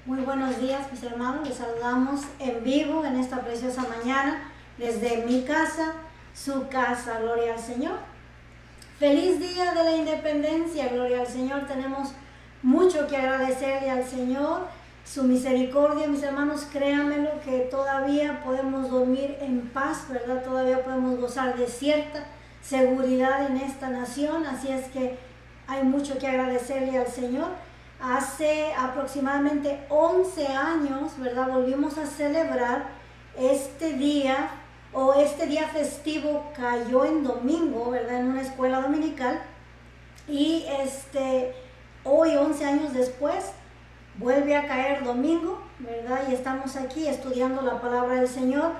Muy buenos días, mis hermanos. Les saludamos en vivo en esta preciosa mañana desde mi casa, su casa. Gloria al Señor. Feliz día de la independencia. Gloria al Señor. Tenemos mucho que agradecerle al Señor. Su misericordia, mis hermanos, créanmelo que todavía podemos dormir en paz, ¿verdad? Todavía podemos gozar de cierta seguridad en esta nación. Así es que hay mucho que agradecerle al Señor. Hace aproximadamente 11 años, ¿verdad? Volvimos a celebrar este día, o este día festivo cayó en domingo, ¿verdad? En una escuela dominical. Y hoy, 11 años después, vuelve a caer domingo, ¿verdad? Y estamos aquí estudiando la palabra del Señor,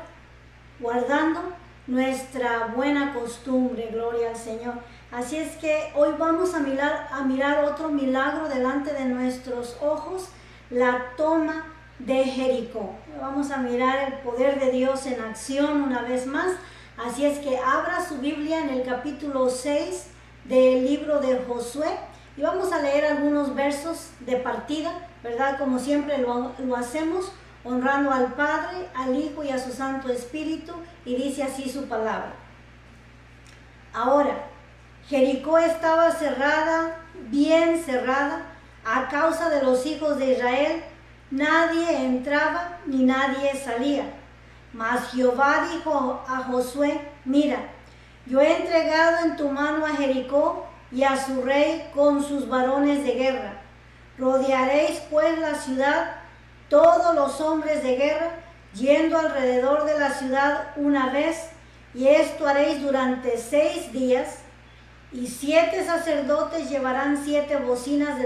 guardando nuestra buena costumbre. Gloria al Señor. Así es que hoy vamos a mirar otro milagro delante de nuestros ojos, la toma de Jericó. Vamos a mirar el poder de Dios en acción una vez más. Así es que abra su Biblia en el capítulo 6 del libro de Josué y vamos a leer algunos versos de partida, ¿verdad? Como siempre lo hacemos, honrando al Padre, al Hijo y a su Santo Espíritu, y dice así su palabra. Ahora, Jericó estaba cerrada, bien cerrada, a causa de los hijos de Israel. Nadie entraba ni nadie salía. Mas Jehová dijo a Josué: mira, yo he entregado en tu mano a Jericó y a su rey con sus varones de guerra. Rodearéis pues la ciudad, todos los hombres de guerra, yendo alrededor de la ciudad una vez, y esto haréis durante 6 días. Y 7 sacerdotes llevarán 7 bocinas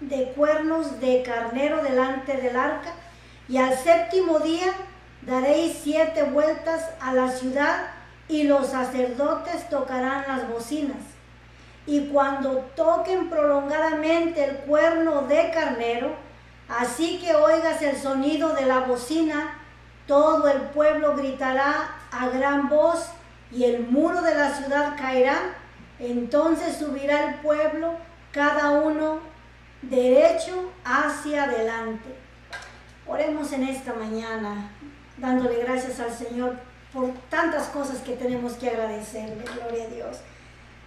de cuernos de carnero delante del arca, y al 7º día daréis 7 vueltas a la ciudad, y los sacerdotes tocarán las bocinas. Y cuando toquen prolongadamente el cuerno de carnero, así que oigas el sonido de la bocina, todo el pueblo gritará a gran voz, y el muro de la ciudad caerá. Entonces subirá el pueblo, cada uno derecho hacia adelante. Oremos en esta mañana, dándole gracias al Señor por tantas cosas que tenemos que agradecerle. Gloria a Dios.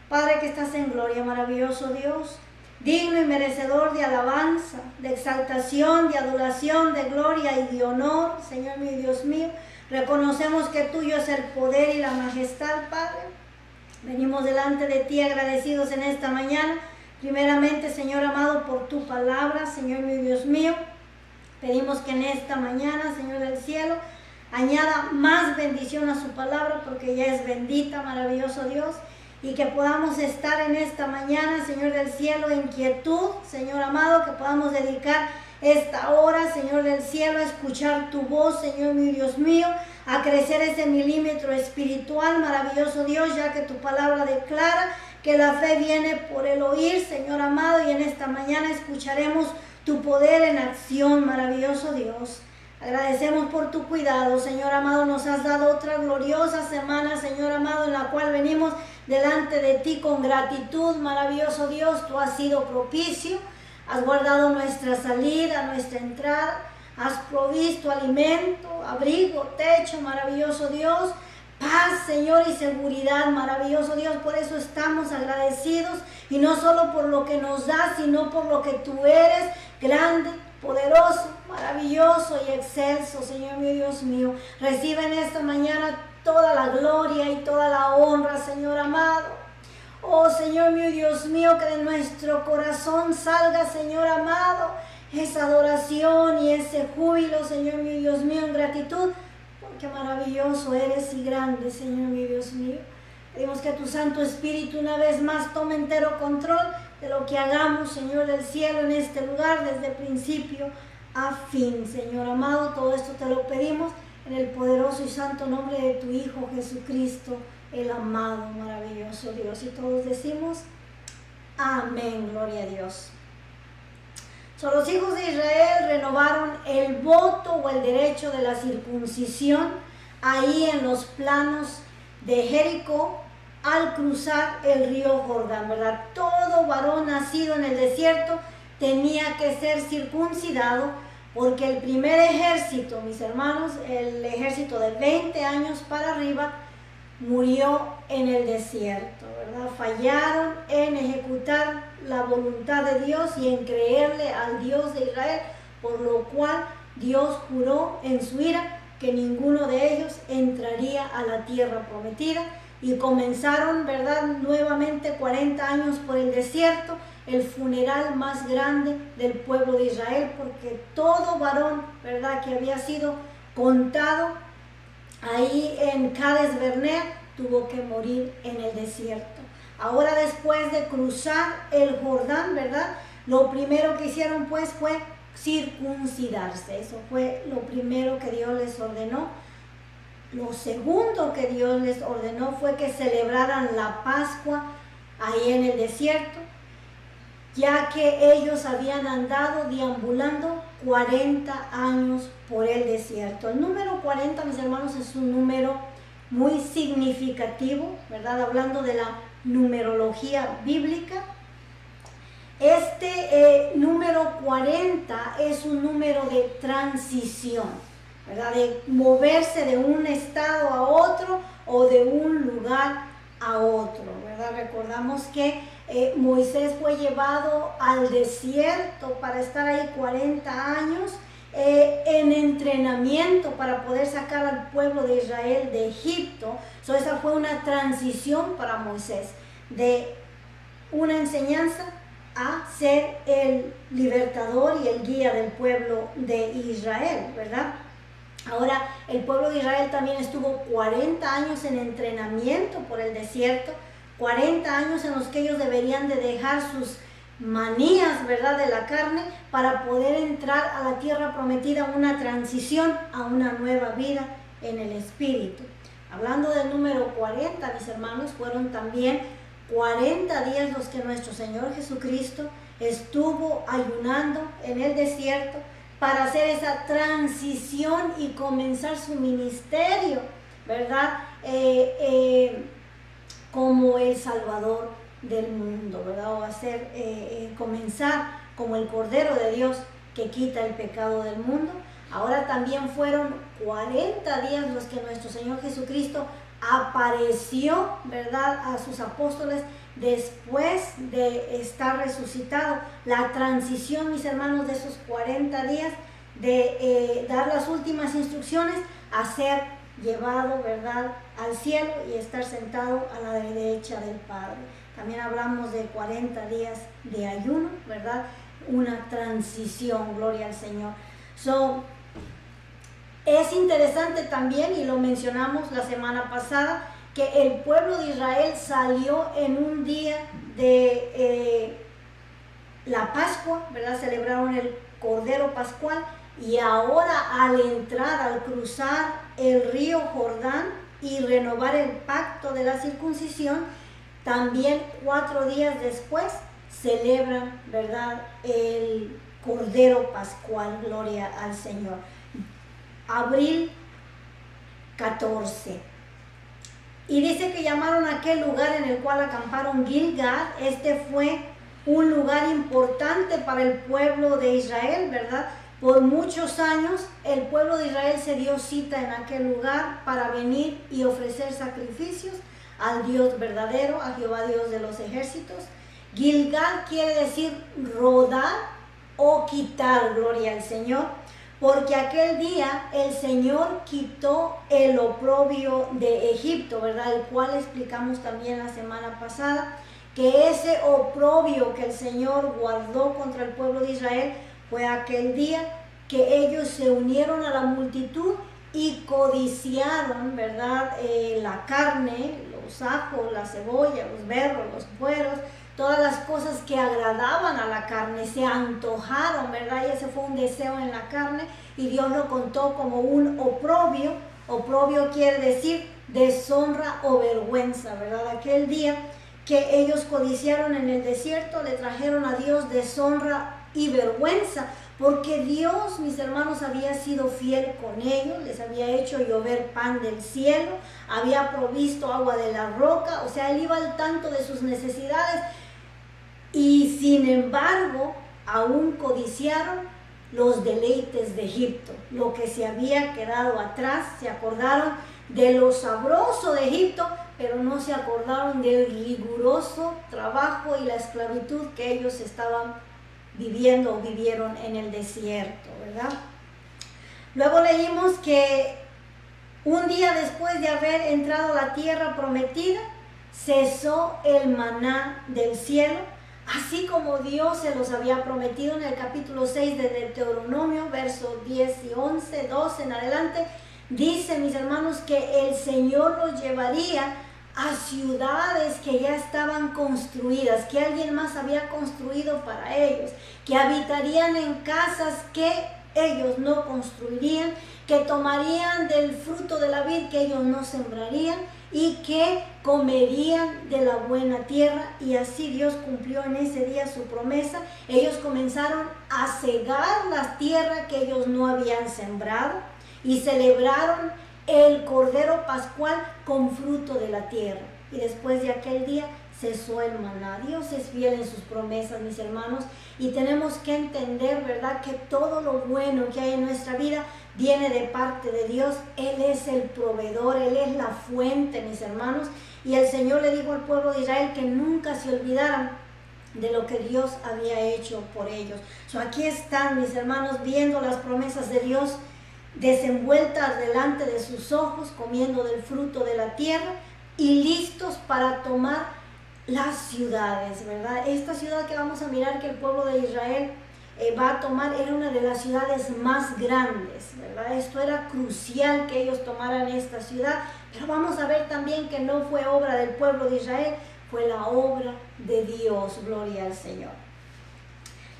Padre que estás en gloria, maravilloso Dios, digno y merecedor de alabanza, de exaltación, de adoración, de gloria y de honor, Señor mío y Dios mío. Reconocemos que tuyo es el poder y la majestad, Padre. Venimos delante de ti agradecidos en esta mañana. Primeramente, Señor amado, por tu palabra, Señor mío y Dios mío. Pedimos que en esta mañana, Señor del cielo, añada más bendición a su palabra, porque ya es bendita, maravilloso Dios. Y que podamos estar en esta mañana, Señor del cielo, en quietud, Señor amado, que podamos dedicar esta hora, Señor del cielo, a escuchar tu voz, Señor mío y Dios mío, a crecer ese milímetro espiritual, maravilloso Dios, ya que tu palabra declara que la fe viene por el oír, Señor amado, y en esta mañana escucharemos tu poder en acción, maravilloso Dios. Agradecemos por tu cuidado, Señor amado. Nos has dado otra gloriosa semana, Señor amado, en la cual venimos delante de ti con gratitud, maravilloso Dios. Tú has sido propicio, has guardado nuestra salida, nuestra entrada, has provisto alimento, abrigo, techo, maravilloso Dios, paz, Señor, y seguridad, maravilloso Dios. Por eso estamos agradecidos, y no solo por lo que nos das, sino por lo que tú eres, grande, poderoso, maravilloso y excelso, Señor mío, Dios mío. Recibe en esta mañana toda la gloria y toda la honra, Señor amado. Oh, Señor mío, Dios mío, que de nuestro corazón salga, Señor amado, esa adoración y ese júbilo, Señor mío, Dios mío, en gratitud, porque maravilloso eres y grande, Señor mío, Dios mío. Pedimos que tu Santo Espíritu una vez más tome entero control de lo que hagamos, Señor del cielo, en este lugar, desde principio a fin, Señor amado. Todo esto te lo pedimos en el poderoso y santo nombre de tu Hijo Jesucristo, el amado, maravilloso Dios. Y todos decimos amén, gloria a Dios. Los hijos de Israel renovaron el voto o el derecho de la circuncisión ahí en los planos de Jericó, al cruzar el río Jordán, ¿verdad? Todo varón nacido en el desierto tenía que ser circuncidado, porque el primer ejército, mis hermanos, el ejército de 20 años para arriba, murió en el desierto, ¿verdad? Fallaron en ejecutar la voluntad de Dios y en creerle al Dios de Israel, por lo cual Dios juró en su ira que ninguno de ellos entraría a la tierra prometida, y comenzaron, ¿verdad?, nuevamente 40 años por el desierto, el funeral más grande del pueblo de Israel, porque todo varón, ¿verdad?, que había sido contado ahí en Cades Barnea tuvo que morir en el desierto. Ahora, después de cruzar el Jordán, ¿verdad?, lo primero que hicieron pues fue circuncidarse. Eso fue lo primero que Dios les ordenó. Lo segundo que Dios les ordenó fue que celebraran la Pascua ahí en el desierto, ya que ellos habían andado deambulando 40 años por el desierto. El número 40, mis hermanos, es un número muy significativo, ¿verdad? Hablando de la numerología bíblica. Este número 40 es un número de transición, ¿verdad? De moverse de un estado a otro o de un lugar a otro, ¿verdad? Recordamos que Moisés fue llevado al desierto para estar ahí 40 años en entrenamiento para poder sacar al pueblo de Israel de Egipto. Esa fue una transición para Moisés, de una enseñanza a ser el libertador y el guía del pueblo de Israel, ¿verdad? Ahora, el pueblo de Israel también estuvo 40 años en entrenamiento por el desierto, 40 años en los que ellos deberían de dejar sus manías, ¿verdad?, de la carne, para poder entrar a la tierra prometida, una transición a una nueva vida en el Espíritu. Hablando del número 40, mis hermanos, fueron también 40 días los que nuestro Señor Jesucristo estuvo ayunando en el desierto para hacer esa transición y comenzar su ministerio, ¿verdad?, como el Salvador del mundo, ¿verdad? O hacer, comenzar como el Cordero de Dios que quita el pecado del mundo. Ahora también fueron 40 días los que nuestro Señor Jesucristo apareció, ¿verdad?, a sus apóstoles después de estar resucitado. La transición, mis hermanos, de esos 40 días, de dar las últimas instrucciones a ser llevado, ¿verdad?, al cielo y estar sentado a la derecha del Padre. También hablamos de 40 días de ayuno, ¿verdad? Una transición, gloria al Señor. Es interesante también, y lo mencionamos la semana pasada, que el pueblo de Israel salió en un día de la Pascua, ¿verdad? Celebraron el Cordero Pascual, y ahora al entrar, al cruzar el río Jordán y renovar el pacto de la circuncisión, también 4 días después celebran, ¿verdad?, el Cordero Pascual, gloria al Señor. Abril 14. Y dice que llamaron a aquel lugar en el cual acamparon Gilgal. Este fue un lugar importante para el pueblo de Israel, ¿verdad? Por muchos años el pueblo de Israel se dio cita en aquel lugar para venir y ofrecer sacrificios al Dios verdadero, a Jehová Dios de los ejércitos. Gilgal quiere decir rodar o quitar, gloria al Señor, porque aquel día el Señor quitó el oprobio de Egipto, ¿verdad? El cual explicamos también la semana pasada, que ese oprobio que el Señor guardó contra el pueblo de Israel fue aquel día que ellos se unieron a la multitud y codiciaron, ¿verdad?, la carne, los ajos, la cebolla, los berros, los pueros, todas las cosas que agradaban a la carne, se antojaron, ¿verdad? Y ese fue un deseo en la carne, y Dios lo contó como un oprobio. Oprobio quiere decir deshonra o vergüenza, ¿verdad? Aquel día que ellos codiciaron en el desierto, le trajeron a Dios deshonra y vergüenza, porque Dios, mis hermanos, había sido fiel con ellos, les había hecho llover pan del cielo, había provisto agua de la roca, o sea, Él iba al tanto de sus necesidades. Y sin embargo, aún codiciaron los deleites de Egipto, lo que se había quedado atrás. Se acordaron de lo sabroso de Egipto, pero no se acordaron del riguroso trabajo y la esclavitud que ellos estaban viviendo o vivieron en el desierto, ¿verdad? Luego leímos que un día después de haber entrado a la tierra prometida, cesó el maná del cielo, así como Dios se los había prometido en el capítulo 6 de Deuteronomio, versos 10 y 11, 12 en adelante. Dice, mis hermanos, que el Señor los llevaría a ciudades que ya estaban construidas, que alguien más había construido para ellos, que habitarían en casas que ellos no construirían, que tomarían del fruto de la vid que ellos no sembrarían y que comerían de la buena tierra. Y así Dios cumplió en ese día su promesa. Ellos comenzaron a cegar la tierra que ellos no habían sembrado y celebraron el Cordero Pascual con fruto de la tierra. Y después de aquel día cesó el maná. Dios es fiel en sus promesas, mis hermanos, y tenemos que entender, ¿verdad?, que todo lo bueno que hay en nuestra vida viene de parte de Dios. Él es el proveedor, Él es la fuente, mis hermanos, y el Señor le dijo al pueblo de Israel que nunca se olvidaran de lo que Dios había hecho por ellos. Aquí están, mis hermanos, viendo las promesas de Dios desenvueltas delante de sus ojos, comiendo del fruto de la tierra y listos para tomar las ciudades, ¿verdad? Esta ciudad que vamos a mirar que el pueblo de Israel va a tomar era una de las ciudades más grandes, ¿verdad? Esto era crucial que ellos tomaran esta ciudad, pero vamos a ver también que no fue obra del pueblo de Israel, fue la obra de Dios. Gloria al Señor.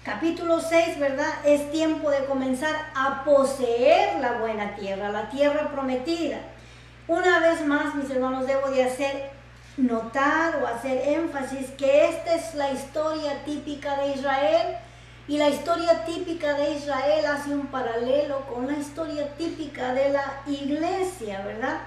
Capítulo 6, ¿verdad? Es tiempo de comenzar a poseer la buena tierra, la tierra prometida. Una vez más, mis hermanos, debo de hacer notar o hacer énfasis que esta es la historia típica de Israel, y la historia típica de Israel hace un paralelo con la historia típica de la iglesia, ¿verdad?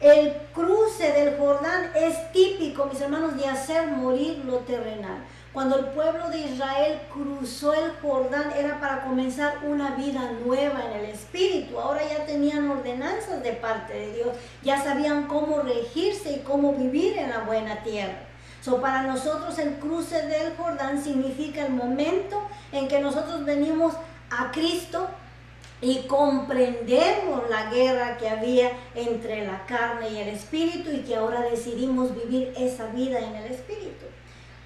El cruce del Jordán es típico, mis hermanos, de hacer morir lo terrenal. Cuando el pueblo de Israel cruzó el Jordán era para comenzar una vida nueva en el Espíritu. Ahora ya tenían ordenanzas de parte de Dios, ya sabían cómo regirse y cómo vivir en la buena tierra. Para nosotros el cruce del Jordán significa el momento en que nosotros venimos a Cristo y comprendemos la guerra que había entre la carne y el Espíritu, y que ahora decidimos vivir esa vida en el Espíritu.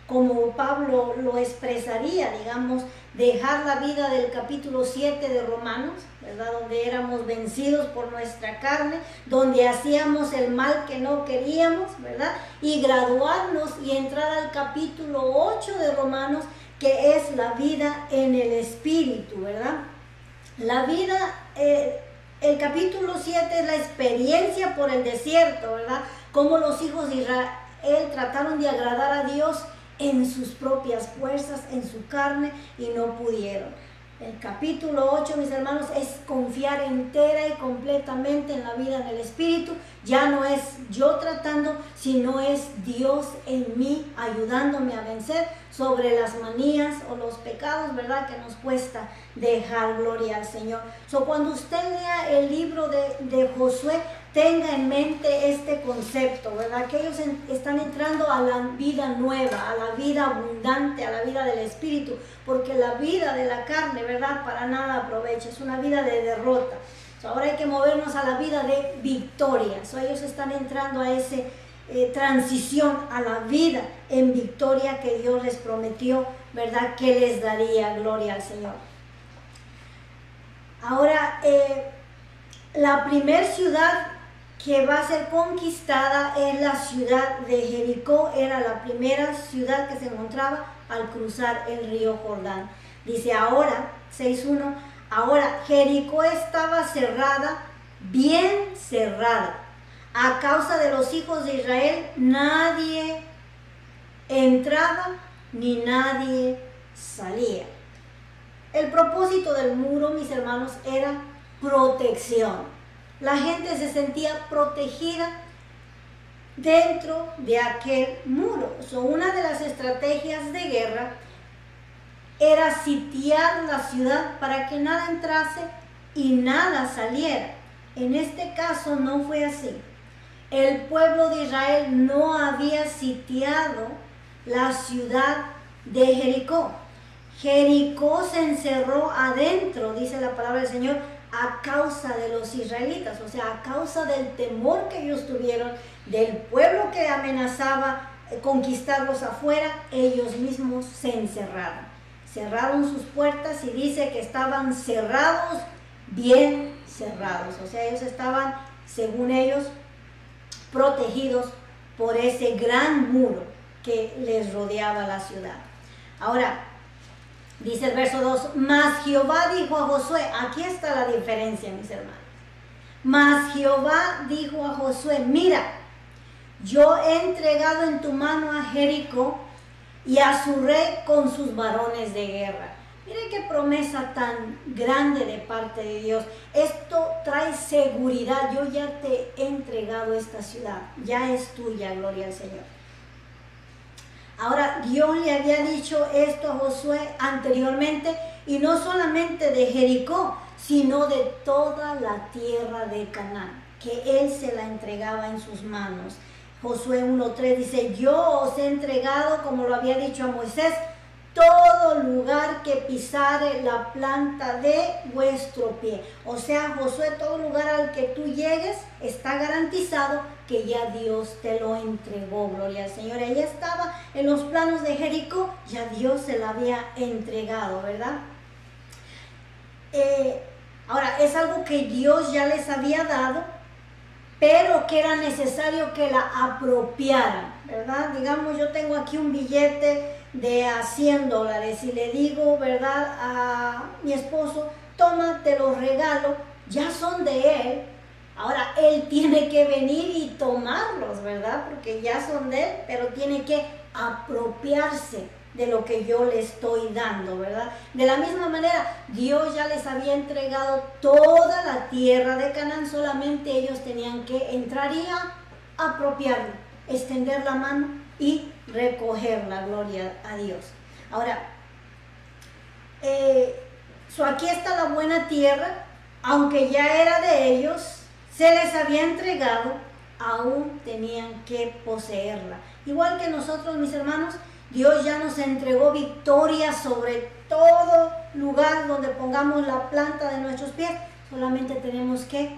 Como Pablo lo expresaría, digamos, dejar la vida del capítulo 7 de Romanos, ¿verdad?, donde éramos vencidos por nuestra carne, donde hacíamos el mal que no queríamos, ¿verdad?, y graduarnos y entrar al capítulo 8 de Romanos, que es la vida en el Espíritu, ¿verdad? La vida, el capítulo 7 es la experiencia por el desierto, ¿verdad?, cómo los hijos de Israel trataron de agradar a Dios en sus propias fuerzas, en su carne, y no pudieron. El capítulo 8, mis hermanos, es confiar entera y completamente en la vida en el Espíritu. Ya no es yo tratando, sino es Dios en mí ayudándome a vencer sobre las manías o los pecados, ¿verdad?, que nos cuesta dejar. Gloria al Señor. Cuando usted lea el libro de Josué, tenga en mente este concepto, ¿verdad?, que ellos están entrando a la vida nueva, a la vida abundante, a la vida del Espíritu, porque la vida de la carne, ¿verdad?, para nada aprovecha, es una vida de derrota. Ahora hay que movernos a la vida de victoria. Ellos están entrando a esa transición a la vida en victoria que Dios les prometió, ¿verdad?, que les daría. Gloria al Señor. Ahora, la primer ciudad que va a ser conquistada es la ciudad de Jericó. Era la primera ciudad que se encontraba al cruzar el río Jordán. Dice ahora, 6:1, ahora Jericó estaba cerrada, bien cerrada. A causa de los hijos de Israel, nadie entraba ni nadie salía. El propósito del muro, mis hermanos, era protección. La gente se sentía protegida dentro de aquel muro. Una de las estrategias de guerra era sitiar la ciudad para que nada entrase y nada saliera. En este caso no fue así. El pueblo de Israel no había sitiado la ciudad de Jericó. Jericó se encerró adentro, dice la palabra del Señor, a causa de los israelitas, o sea, a causa del temor que ellos tuvieron, del pueblo que amenazaba conquistarlos afuera, ellos mismos se encerraron. Cerraron sus puertas y dice que estaban cerrados, bien cerrados, o sea, ellos estaban, según ellos, protegidos por ese gran muro que les rodeaba la ciudad. Ahora, dice el verso 2, mas Jehová dijo a Josué, aquí está la diferencia, mis hermanos. Mas Jehová dijo a Josué, mira, yo he entregado en tu mano a Jericó y a su rey con sus varones de guerra. Miren qué promesa tan grande de parte de Dios. Esto trae seguridad. Yo ya te he entregado esta ciudad. Ya es tuya, gloria al Señor. Ahora, Dios le había dicho esto a Josué anteriormente, y no solamente de Jericó, sino de toda la tierra de Canaán, que él se la entregaba en sus manos. Josué 1:3 dice, yo os he entregado, como lo había dicho a Moisés, todo lugar que pisare la planta de vuestro pie. O sea, Josué, todo lugar al que tú llegues está garantizado que ya Dios te lo entregó, gloria al Señor. Ella estaba en los planos de Jericó, ya Dios se la había entregado, ¿verdad? Ahora, es algo que Dios ya les había dado, pero que era necesario que la apropiaran, ¿verdad? Digamos, yo tengo aquí un billete de a $100 y le digo, ¿verdad?, a mi esposo, toma, te los regalo, ya son de él. Ahora él tiene que venir y tomarlos, ¿verdad? Porque ya son de él, pero tiene que apropiarse de lo que yo le estoy dando, ¿verdad? De la misma manera, Dios ya les había entregado toda la tierra de Canaán, solamente ellos tenían que entrar y apropiarla, extender la mano y recoger la gloria a Dios. Ahora, aquí está la buena tierra, aunque ya era de ellos, se les había entregado, aún tenían que poseerla. Igual que nosotros, mis hermanos, Dios ya nos entregó victoria sobre todo lugar donde pongamos la planta de nuestros pies, solamente tenemos que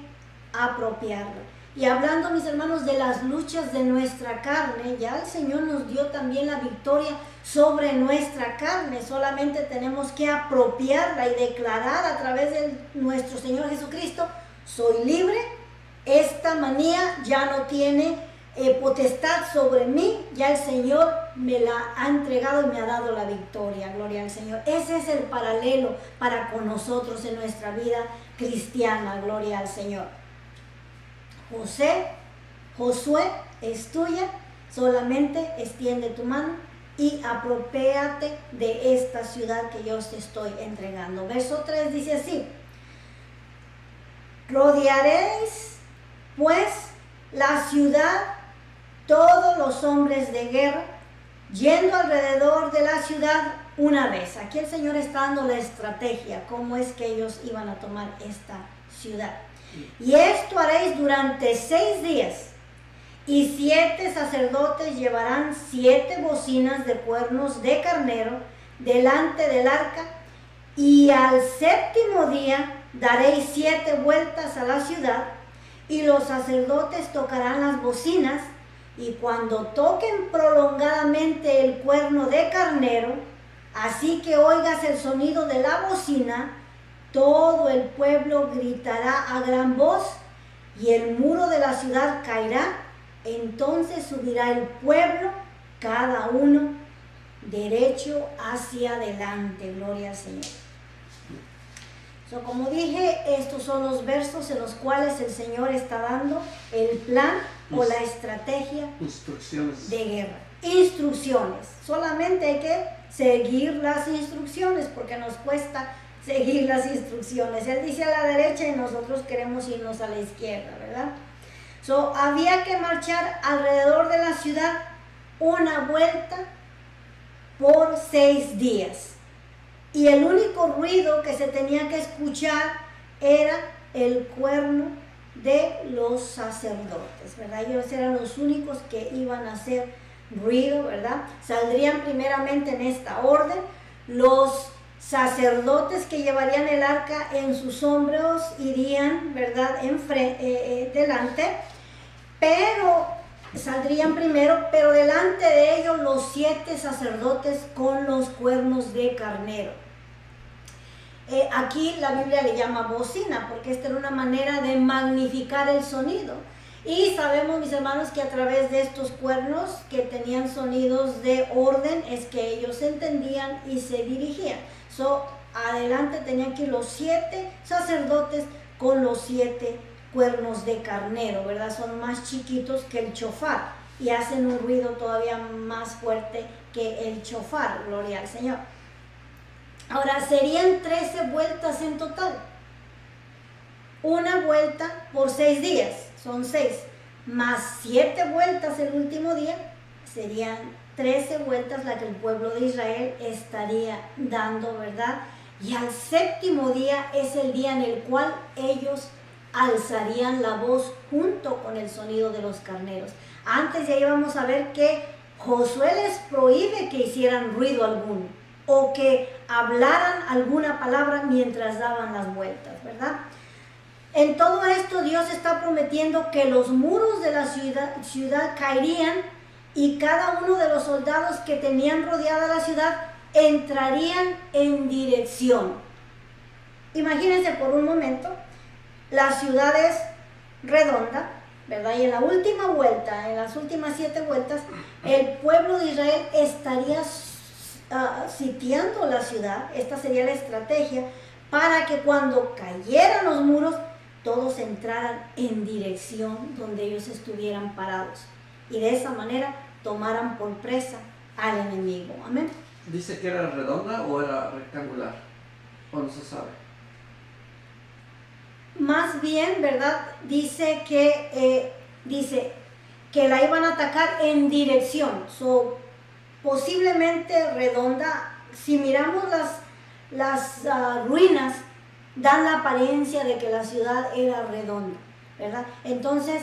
apropiarla. Y hablando, mis hermanos, de las luchas de nuestra carne, ya el Señor nos dio también la victoria sobre nuestra carne. Solamente tenemos que apropiarla y declarar a través de nuestro Señor Jesucristo, soy libre, esta manía ya no tiene potestad sobre mí, ya el Señor me la ha entregado y me ha dado la victoria, gloria al Señor. Ese es el paralelo para con nosotros en nuestra vida cristiana, gloria al Señor. Josué es tuya, solamente extiende tu mano y apropiate de esta ciudad que yo te estoy entregando. Verso 3 dice así, rodearéis pues la ciudad todos los hombres de guerra, yendo alrededor de la ciudad una vez. Aquí el Señor está dando la estrategia, cómo es que ellos iban a tomar esta ciudad. Y esto haréis durante 6 días, y 7 sacerdotes llevarán 7 bocinas de cuernos de carnero delante del arca, y al 7º día daréis 7 vueltas a la ciudad, y los sacerdotes tocarán las bocinas, y cuando toquen prolongadamente el cuerno de carnero, así que oigas el sonido de la bocina, todo el pueblo gritará a gran voz, y el muro de la ciudad caerá. Entonces subirá el pueblo, cada uno derecho hacia adelante. Gloria al Señor. Como dije, estos son los versos en los cuales el Señor está dando el plan o la estrategia de guerra. Instrucciones. Solamente hay que seguir las instrucciones, porque nos cuesta seguir las instrucciones. Él dice a la derecha y nosotros queremos irnos a la izquierda, ¿verdad? Había que marchar alrededor de la ciudad una vuelta por 6 días. y el único ruido que se tenía que escuchar era el cuerno de los sacerdotes, ¿verdad? Ellos eran los únicos que iban a hacer ruido, ¿verdad? Saldrían primeramente en esta orden los sacerdotes que llevarían el arca en sus hombros, irían, ¿verdad?, delante, pero saldrían primero, pero delante de ellos los 7 sacerdotes con los cuernos de carnero. Aquí la Biblia le llama bocina, porque esta era una manera de magnificar el sonido. Y sabemos, mis hermanos, que a través de estos cuernos que tenían sonidos de orden es que ellos entendían y se dirigían. Adelante tenían que ir los 7 sacerdotes con los 7 cuernos de carnero, ¿verdad? Son más chiquitos que el chofar y hacen un ruido todavía más fuerte que el chofar, gloria al Señor. Ahora, serían 13 vueltas en total. Una vuelta por 6 días, son 6, más 7 vueltas el último día, serían 13 vueltas la que el pueblo de Israel estaría dando, ¿verdad? Y al 7º día es el día en el cual ellos alzarían la voz junto con el sonido de los carneros. Antes ya íbamos a ver que Josué les prohíbe que hicieran ruido alguno o que hablaran alguna palabra mientras daban las vueltas, ¿verdad? En todo esto Dios está prometiendo que los muros de la ciudad caerían y cada uno de los soldados que tenían rodeada la ciudad entrarían en dirección. Imagínense por un momento, la ciudad es redonda, ¿verdad? Y en la última vuelta, en las últimas 7 vueltas, el pueblo de Israel estaría sitiando la ciudad. Esta sería la estrategia para que cuando cayeran los muros, todos entraran en dirección donde ellos estuvieran parados. Y de esa manera tomaran por presa al enemigo. Amén. ¿Dice que era redonda o era rectangular? ¿O no se sabe? Más bien, ¿verdad? Dice que la iban a atacar en dirección. Posiblemente redonda. Si miramos las ruinas, dan la apariencia de que la ciudad era redonda, ¿verdad? Entonces,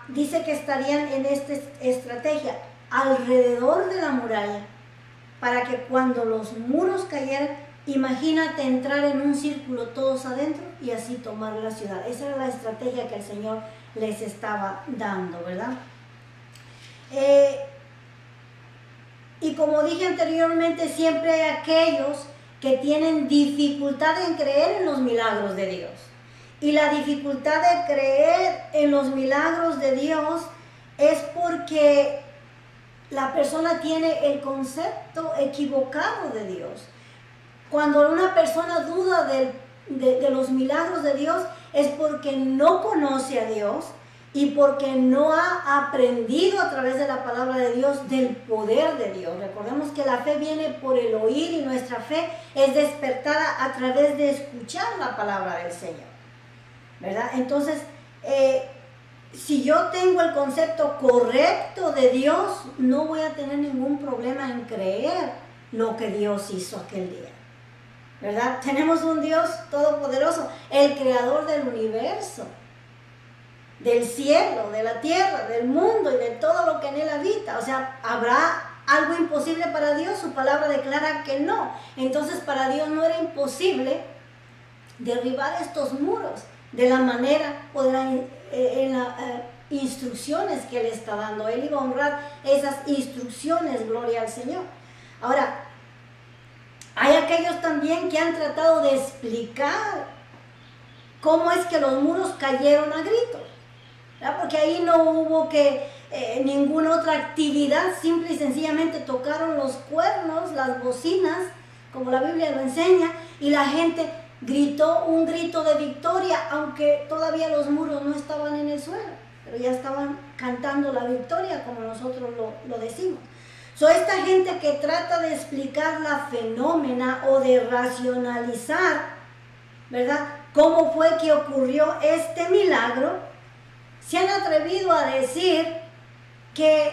dice que estarían en esta estrategia alrededor de la muralla, para que cuando los muros cayeran, imagínate entrar en un círculo todos adentro y así tomar la ciudad. Esa era la estrategia que el Señor les estaba dando, ¿verdad? Y como dije anteriormente, siempre hay aquellos que tienen dificultad en creer en los milagros de Dios. Y la dificultad de creer en los milagros de Dios es porque la persona tiene el concepto equivocado de Dios. Cuando una persona duda de los milagros de Dios es porque no conoce a Dios y porque no ha aprendido a través de la palabra de Dios del poder de Dios. Recordemos que la fe viene por el oír y nuestra fe es despertada a través de escuchar la palabra del Señor, ¿verdad? Entonces, si yo tengo el concepto correcto de Dios, no voy a tener ningún problema en creer lo que Dios hizo aquel día, ¿verdad? Tenemos un Dios todopoderoso, el creador del universo, del cielo, de la tierra, del mundo y de todo lo que en él habita. O sea, ¿habrá algo imposible para Dios? Su palabra declara que no. Entonces, para Dios no era imposible derribar estos muros de la manera o en las instrucciones que él está dando. Él iba a honrar esas instrucciones, gloria al Señor. Ahora, hay aquellos también que han tratado de explicar cómo es que los muros cayeron a gritos, ¿verdad? Porque ahí no hubo ninguna otra actividad, simple y sencillamente tocaron los cuernos, las bocinas, como la Biblia lo enseña, y la gente gritó un grito de victoria, aunque todavía los muros no estaban en el suelo, pero ya estaban cantando la victoria, como nosotros lo decimos. Esta gente que trata de explicar la fenómena o de racionalizar, ¿verdad?, cómo fue que ocurrió este milagro, se han atrevido a decir que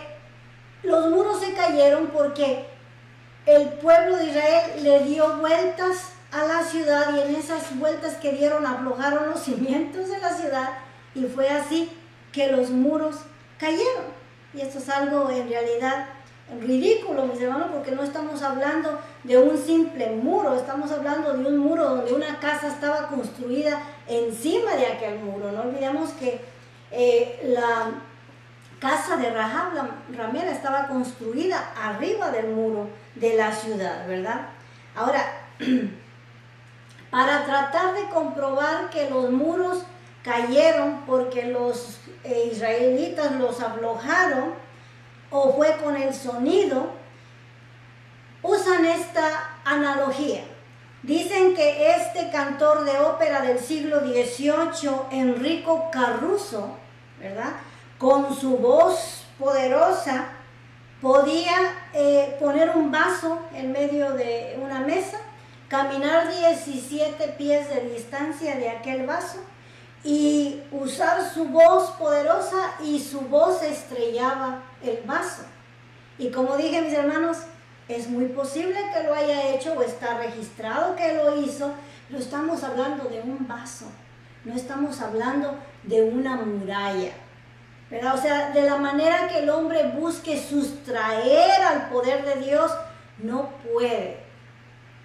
los muros se cayeron porque el pueblo de Israel le dio vueltas a la ciudad y en esas vueltas que dieron aflojaron los cimientos de la ciudad y fue así que los muros cayeron. Y esto es algo en realidad ridículo, mis hermanos, porque no estamos hablando de un simple muro, estamos hablando de un muro donde una casa estaba construida encima de aquel muro. No olvidemos que la casa de Rahab, la ramera, estaba construida arriba del muro de la ciudad, ¿verdad? Ahora, para tratar de comprobar que los muros cayeron porque los israelitas los aflojaron o fue con el sonido, usan esta analogía. Dicen que este cantor de ópera del siglo XVIII, Enrico Caruso, ¿verdad?, con su voz poderosa podía poner un vaso en medio de una mesa, caminar 17 pies de distancia de aquel vaso y usar su voz poderosa y su voz estrellaba el vaso. Y como dije, mis hermanos, es muy posible que lo haya hecho o está registrado que lo hizo, pero estamos hablando de un vaso, no estamos hablando de una muralla, ¿verdad? O sea, de la manera que el hombre busque sustraer al poder de Dios, no puede.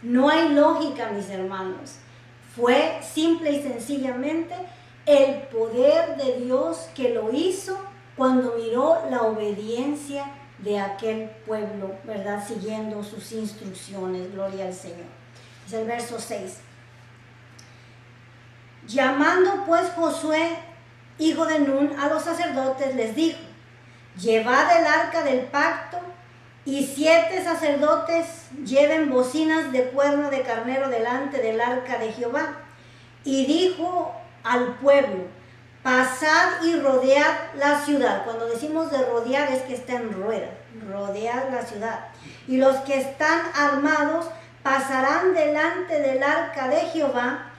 No hay lógica, mis hermanos. Fue simple y sencillamente el poder de Dios que lo hizo cuando miró la obediencia de aquel pueblo, ¿verdad?, siguiendo sus instrucciones. Gloria al Señor. Es el verso 6. Llamando pues Josué, hijo de Nun, a los sacerdotes, les dijo: llevad el arca del pacto, y 7 sacerdotes lleven bocinas de cuerno de carnero delante del arca de Jehová. Y dijo al pueblo: pasad y rodead la ciudad. Cuando decimos de rodear es que está en rueda. Rodead la ciudad. Y los que están armados pasarán delante del arca de Jehová.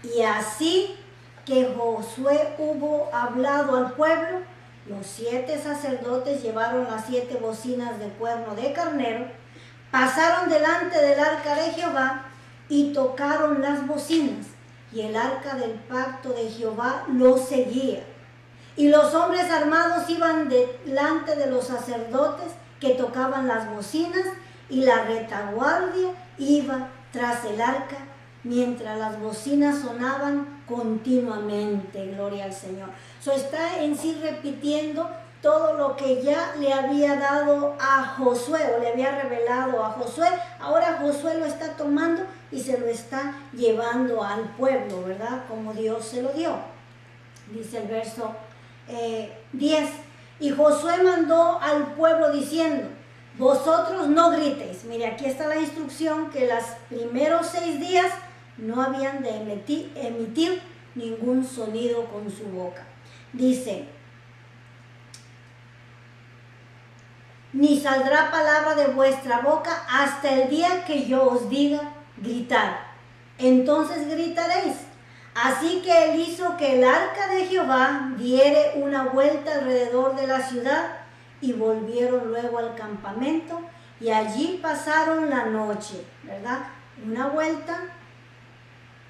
Y así que Josué hubo hablado al pueblo, los 7 sacerdotes llevaron las 7 bocinas de cuerno de carnero, pasaron delante del arca de Jehová y tocaron las bocinas. Y el arca del pacto de Jehová lo seguía. Y los hombres armados iban delante de los sacerdotes que tocaban las bocinas, y la retaguardia iba tras el arca, mientras las bocinas sonaban continuamente. Gloria al Señor. Está en sí repitiendo todo lo que ya le había dado a Josué, o le había revelado a Josué. Ahora Josué lo está tomando y se lo está llevando al pueblo, ¿verdad?, como Dios se lo dio. Dice el verso 10. Y Josué mandó al pueblo diciendo: vosotros no gritéis. Mire, aquí está la instrucción que los primeros 6 días no habían de emitir ningún sonido con su boca. Dice: ni saldrá palabra de vuestra boca hasta el día que yo os diga gritar. Entonces gritaréis. Así que él hizo que el arca de Jehová diere una vuelta alrededor de la ciudad, y volvieron luego al campamento, y allí pasaron la noche, ¿verdad? Una vuelta,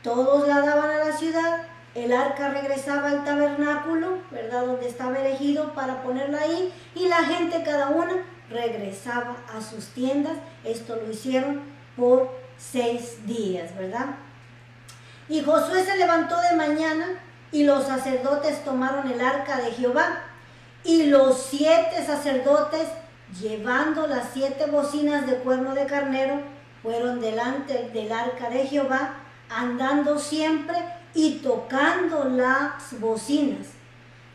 todos la daban a la ciudad, el arca regresaba al tabernáculo, ¿verdad?, donde estaba erigido para ponerla ahí, y la gente cada una regresaba a sus tiendas. Esto lo hicieron por 6 días, ¿verdad? Y Josué se levantó de mañana, y los sacerdotes tomaron el arca de Jehová, y los 7 sacerdotes, llevando las 7 bocinas de cuerno de carnero, fueron delante del arca de Jehová, andando siempre y tocando las bocinas.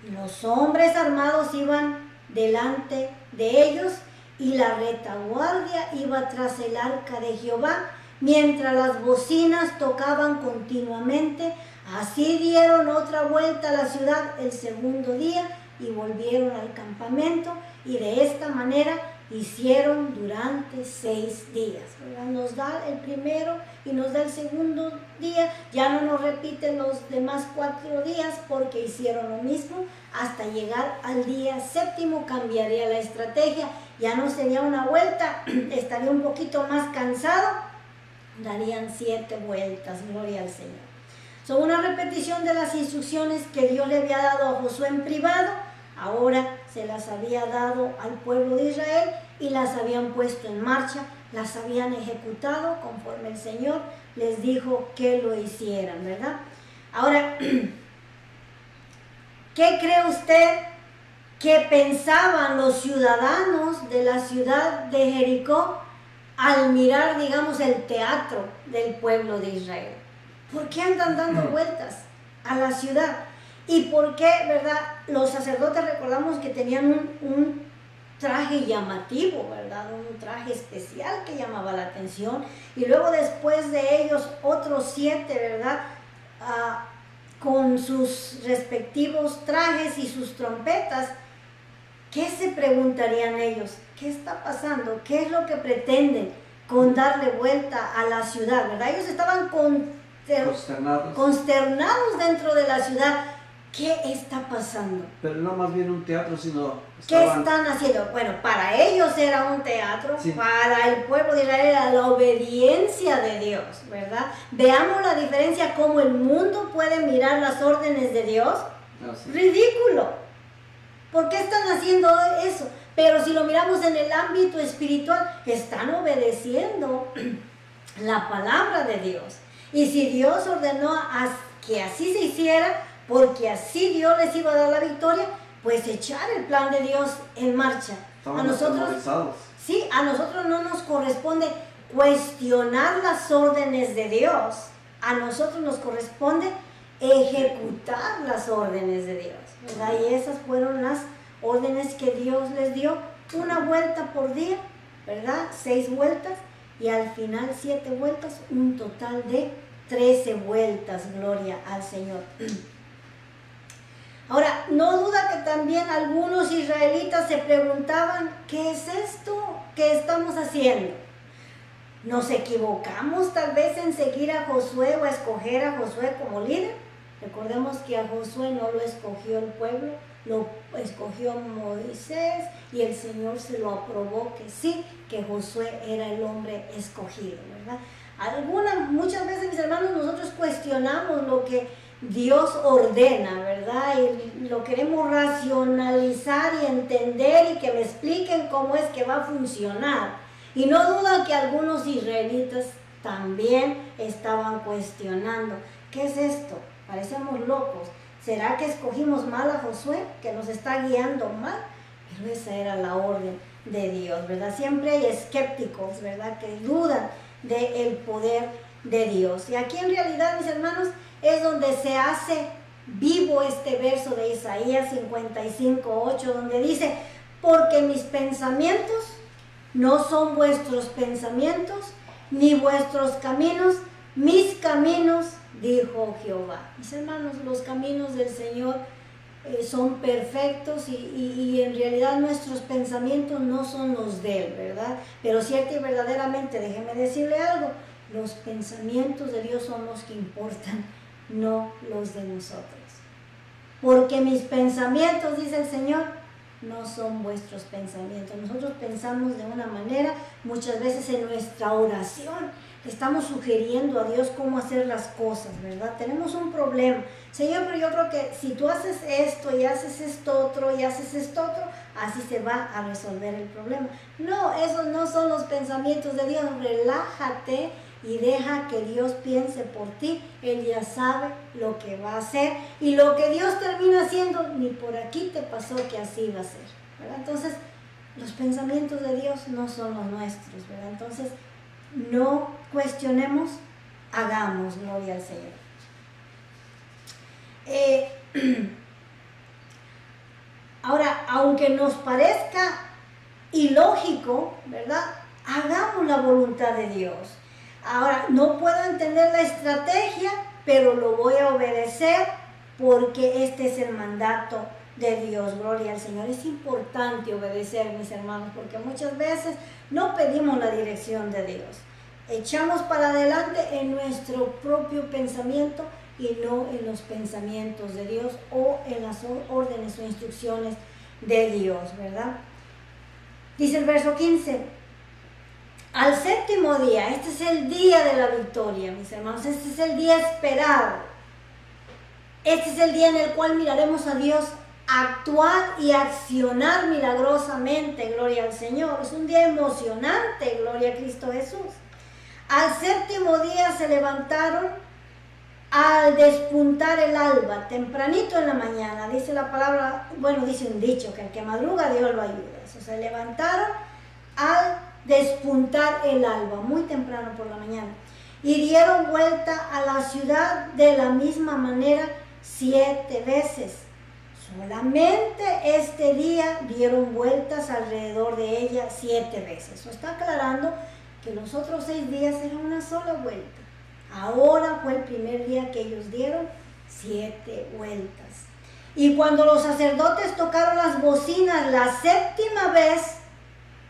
Y los hombres armados iban delante de ellos, y la retaguardia iba tras el arca de Jehová, mientras las bocinas tocaban continuamente. Así dieron otra vuelta a la ciudad el segundo día, y volvieron al campamento, y de esta manera hicieron durante 6 días. ¿Verdad? Nos da el primero y nos da el segundo día, ya no nos repiten los demás 4 días porque hicieron lo mismo. Hasta llegar al día 7º cambiaría la estrategia, Ya no sería una vuelta, estaría un poquito más cansado, darían 7 vueltas, gloria al Señor. Son una repetición de las instrucciones que Dios le había dado a Josué en privado, ahora se las había dado al pueblo de Israel y las habían puesto en marcha, las habían ejecutado conforme el Señor les dijo que lo hicieran, ¿verdad? Ahora, ¿qué cree usted que pensaban los ciudadanos de la ciudad de Jericó al mirar, digamos, el teatro del pueblo de Israel? ¿Por qué andan dando vueltas a la ciudad? ¿Y por qué, verdad? Los sacerdotes, recordamos que tenían un traje llamativo, ¿verdad? Un traje especial que llamaba la atención. Y luego después de ellos otros 7, ¿verdad? Con sus respectivos trajes y sus trompetas. ¿Qué se preguntarían ellos? ¿Qué está pasando? ¿Qué es lo que pretenden con darle vuelta a la ciudad? ¿Verdad? Ellos estaban consternados dentro de la ciudad. ¿Qué está pasando? Pero no más bien un teatro, sino... ¿Qué están haciendo? Bueno, para ellos era un teatro, sí. Para el pueblo de Israel era la obediencia de Dios, ¿verdad? Veamos la diferencia, cómo el mundo puede mirar las órdenes de Dios. No, sí. Ridículo. ¿Por qué están haciendo eso? Pero si lo miramos en el ámbito espiritual, están obedeciendo la palabra de Dios. Y si Dios ordenó que así se hiciera, porque así Dios les iba a dar la victoria, pues echar el plan de Dios en marcha. Estaban atemorizados. Sí, a nosotros no nos corresponde cuestionar las órdenes de Dios. A nosotros nos corresponde ejecutar las órdenes de Dios, ¿verdad? Y esas fueron las órdenes que Dios les dio, una vuelta por día, ¿verdad? 6 vueltas y al final 7 vueltas, un total de 13 vueltas, gloria al Señor. Ahora, no duda que también algunos israelitas se preguntaban, ¿qué es esto que estamos haciendo? ¿Nos equivocamos tal vez en seguir a Josué o a escoger a Josué como líder? Recordemos que a Josué no lo escogió el pueblo, lo escogió Moisés y el Señor se lo aprobó que sí, que Josué era el hombre escogido, ¿verdad? Muchas veces, mis hermanos, nosotros cuestionamos lo que Dios ordena, ¿verdad? Y lo queremos racionalizar y entender y que me expliquen cómo es que va a funcionar. Y no dudan que algunos israelitas también estaban cuestionando, ¿qué es esto? Parecemos locos. ¿Será que escogimos mal a Josué, que nos está guiando mal? Pero esa era la orden de Dios, ¿verdad? Siempre hay escépticos, ¿verdad? Que dudan del poder de Dios. Y aquí en realidad, mis hermanos, es donde se hace vivo este verso de Isaías 55:8, donde dice, porque mis pensamientos no son vuestros pensamientos, ni vuestros caminos, mis caminos, dijo Jehová. Mis hermanos, los caminos del Señor son perfectos y en realidad nuestros pensamientos no son los de Él, ¿verdad? Pero cierto y verdaderamente, déjeme decirle algo, los pensamientos de Dios son los que importan, no los de nosotros. Porque mis pensamientos, dice el Señor, no son vuestros pensamientos. Nosotros pensamos de una manera, muchas veces en nuestra oración estamos sugiriendo a Dios cómo hacer las cosas, ¿verdad? Tenemos un problema. Señor, pero yo creo que si tú haces esto y haces esto otro y haces esto otro, así se va a resolver el problema. No, esos no son los pensamientos de Dios. Relájate y deja que Dios piense por ti. Él ya sabe lo que va a hacer y lo que Dios termina haciendo, ni por aquí te pasó que así va a ser, ¿verdad? Entonces, los pensamientos de Dios no son los nuestros, ¿verdad? Entonces, no cuestionemos, hagamos, gloria al Señor. Ahora, aunque nos parezca ilógico, ¿verdad? Hagamos la voluntad de Dios. Ahora, no puedo entender la estrategia, pero lo voy a obedecer porque este es el mandato de Dios, gloria al Señor. Es importante obedecer, mis hermanos, porque muchas veces no pedimos la dirección de Dios. Echamos para adelante en nuestro propio pensamiento y no en los pensamientos de Dios o en las órdenes o instrucciones de Dios, ¿verdad? Dice el verso 15, al séptimo día, este es el día de la victoria, mis hermanos, este es el día esperado. Este es el día en el cual miraremos a Dios actuar y accionar milagrosamente, gloria al Señor. Es un día emocionante, gloria a Cristo Jesús. Al séptimo día se levantaron al despuntar el alba, tempranito en la mañana, dice la palabra, bueno, dice un dicho, que el que madruga Dios lo ayuda. Eso, se levantaron al despuntar el alba, muy temprano por la mañana, y dieron vuelta a la ciudad de la misma manera 7 veces. Solamente este día dieron vueltas alrededor de ella 7 veces. Eso está aclarando que los otros 6 días eran una sola vuelta. Ahora fue el primer día que ellos dieron 7 vueltas. Y cuando los sacerdotes tocaron las bocinas la 7ª vez,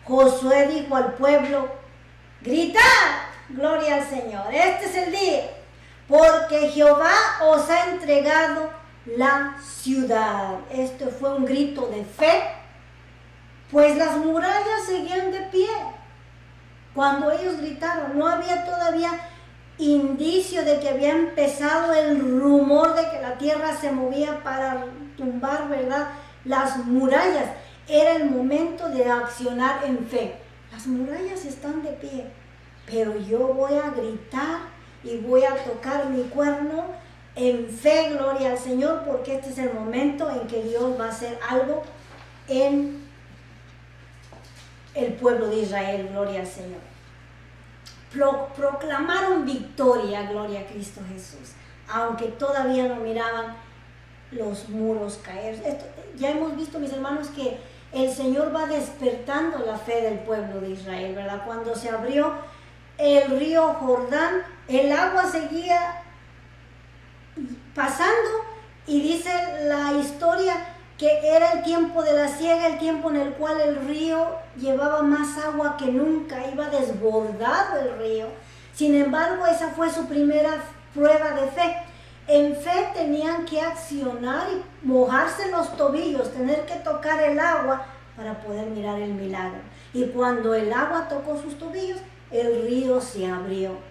Josué dijo al pueblo, gritad, gloria al Señor, este es el día, porque Jehová os ha entregado la ciudad. Este fue un grito de fe, pues las murallas seguían de pie. Cuando ellos gritaron, no había todavía indicio de que había empezado el rumor de que la tierra se movía para tumbar, ¿verdad?, las murallas. Era el momento de accionar en fe. Las murallas están de pie, pero yo voy a gritar y voy a tocar mi cuerno en fe, gloria al Señor, porque este es el momento en que Dios va a hacer algo en el pueblo de Israel, gloria al Señor. Proclamaron victoria, gloria a Cristo Jesús, aunque todavía no miraban los muros caer. Ya hemos visto, mis hermanos, que el Señor va despertando la fe del pueblo de Israel, ¿verdad? Cuando se abrió el río Jordán, el agua seguía pasando, y dice la historia que era el tiempo de la siega, el tiempo en el cual el río llevaba más agua que nunca, iba desbordado el río. Sin embargo, esa fue su primera prueba de fe. En fe tenían que accionar y mojarse los tobillos, tener que tocar el agua para poder mirar el milagro. Y cuando el agua tocó sus tobillos, el río se abrió.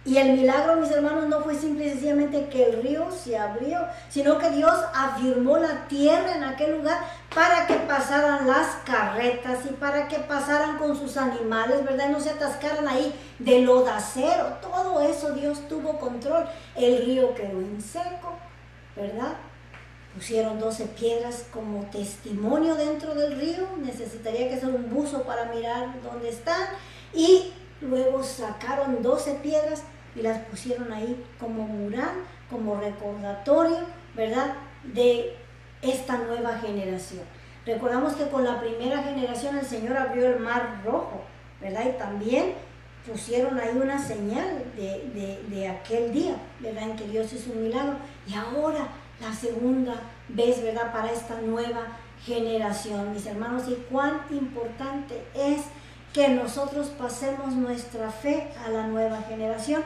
Y el milagro, mis hermanos, no fue simple y sencillamente que el río se abrió, sino que Dios afirmó la tierra en aquel lugar para que pasaran las carretas y para que pasaran con sus animales, ¿verdad? No se atascaran ahí de lodacero. Todo eso Dios tuvo control. El río quedó en seco, ¿verdad? Pusieron 12 piedras como testimonio dentro del río. Necesitaría que ser un buzo para mirar dónde están. Y luego sacaron 12 piedras y las pusieron ahí como mural, como recordatorio, ¿verdad?, de esta nueva generación. Recordamos que con la primera generación el Señor abrió el mar rojo, ¿verdad? Y también pusieron ahí una señal de aquel día, ¿verdad?, en que Dios hizo un milagro. Y ahora la segunda vez, ¿verdad?, para esta nueva generación, mis hermanos. Y cuán importante es que nosotros pasemos nuestra fe a la nueva generación.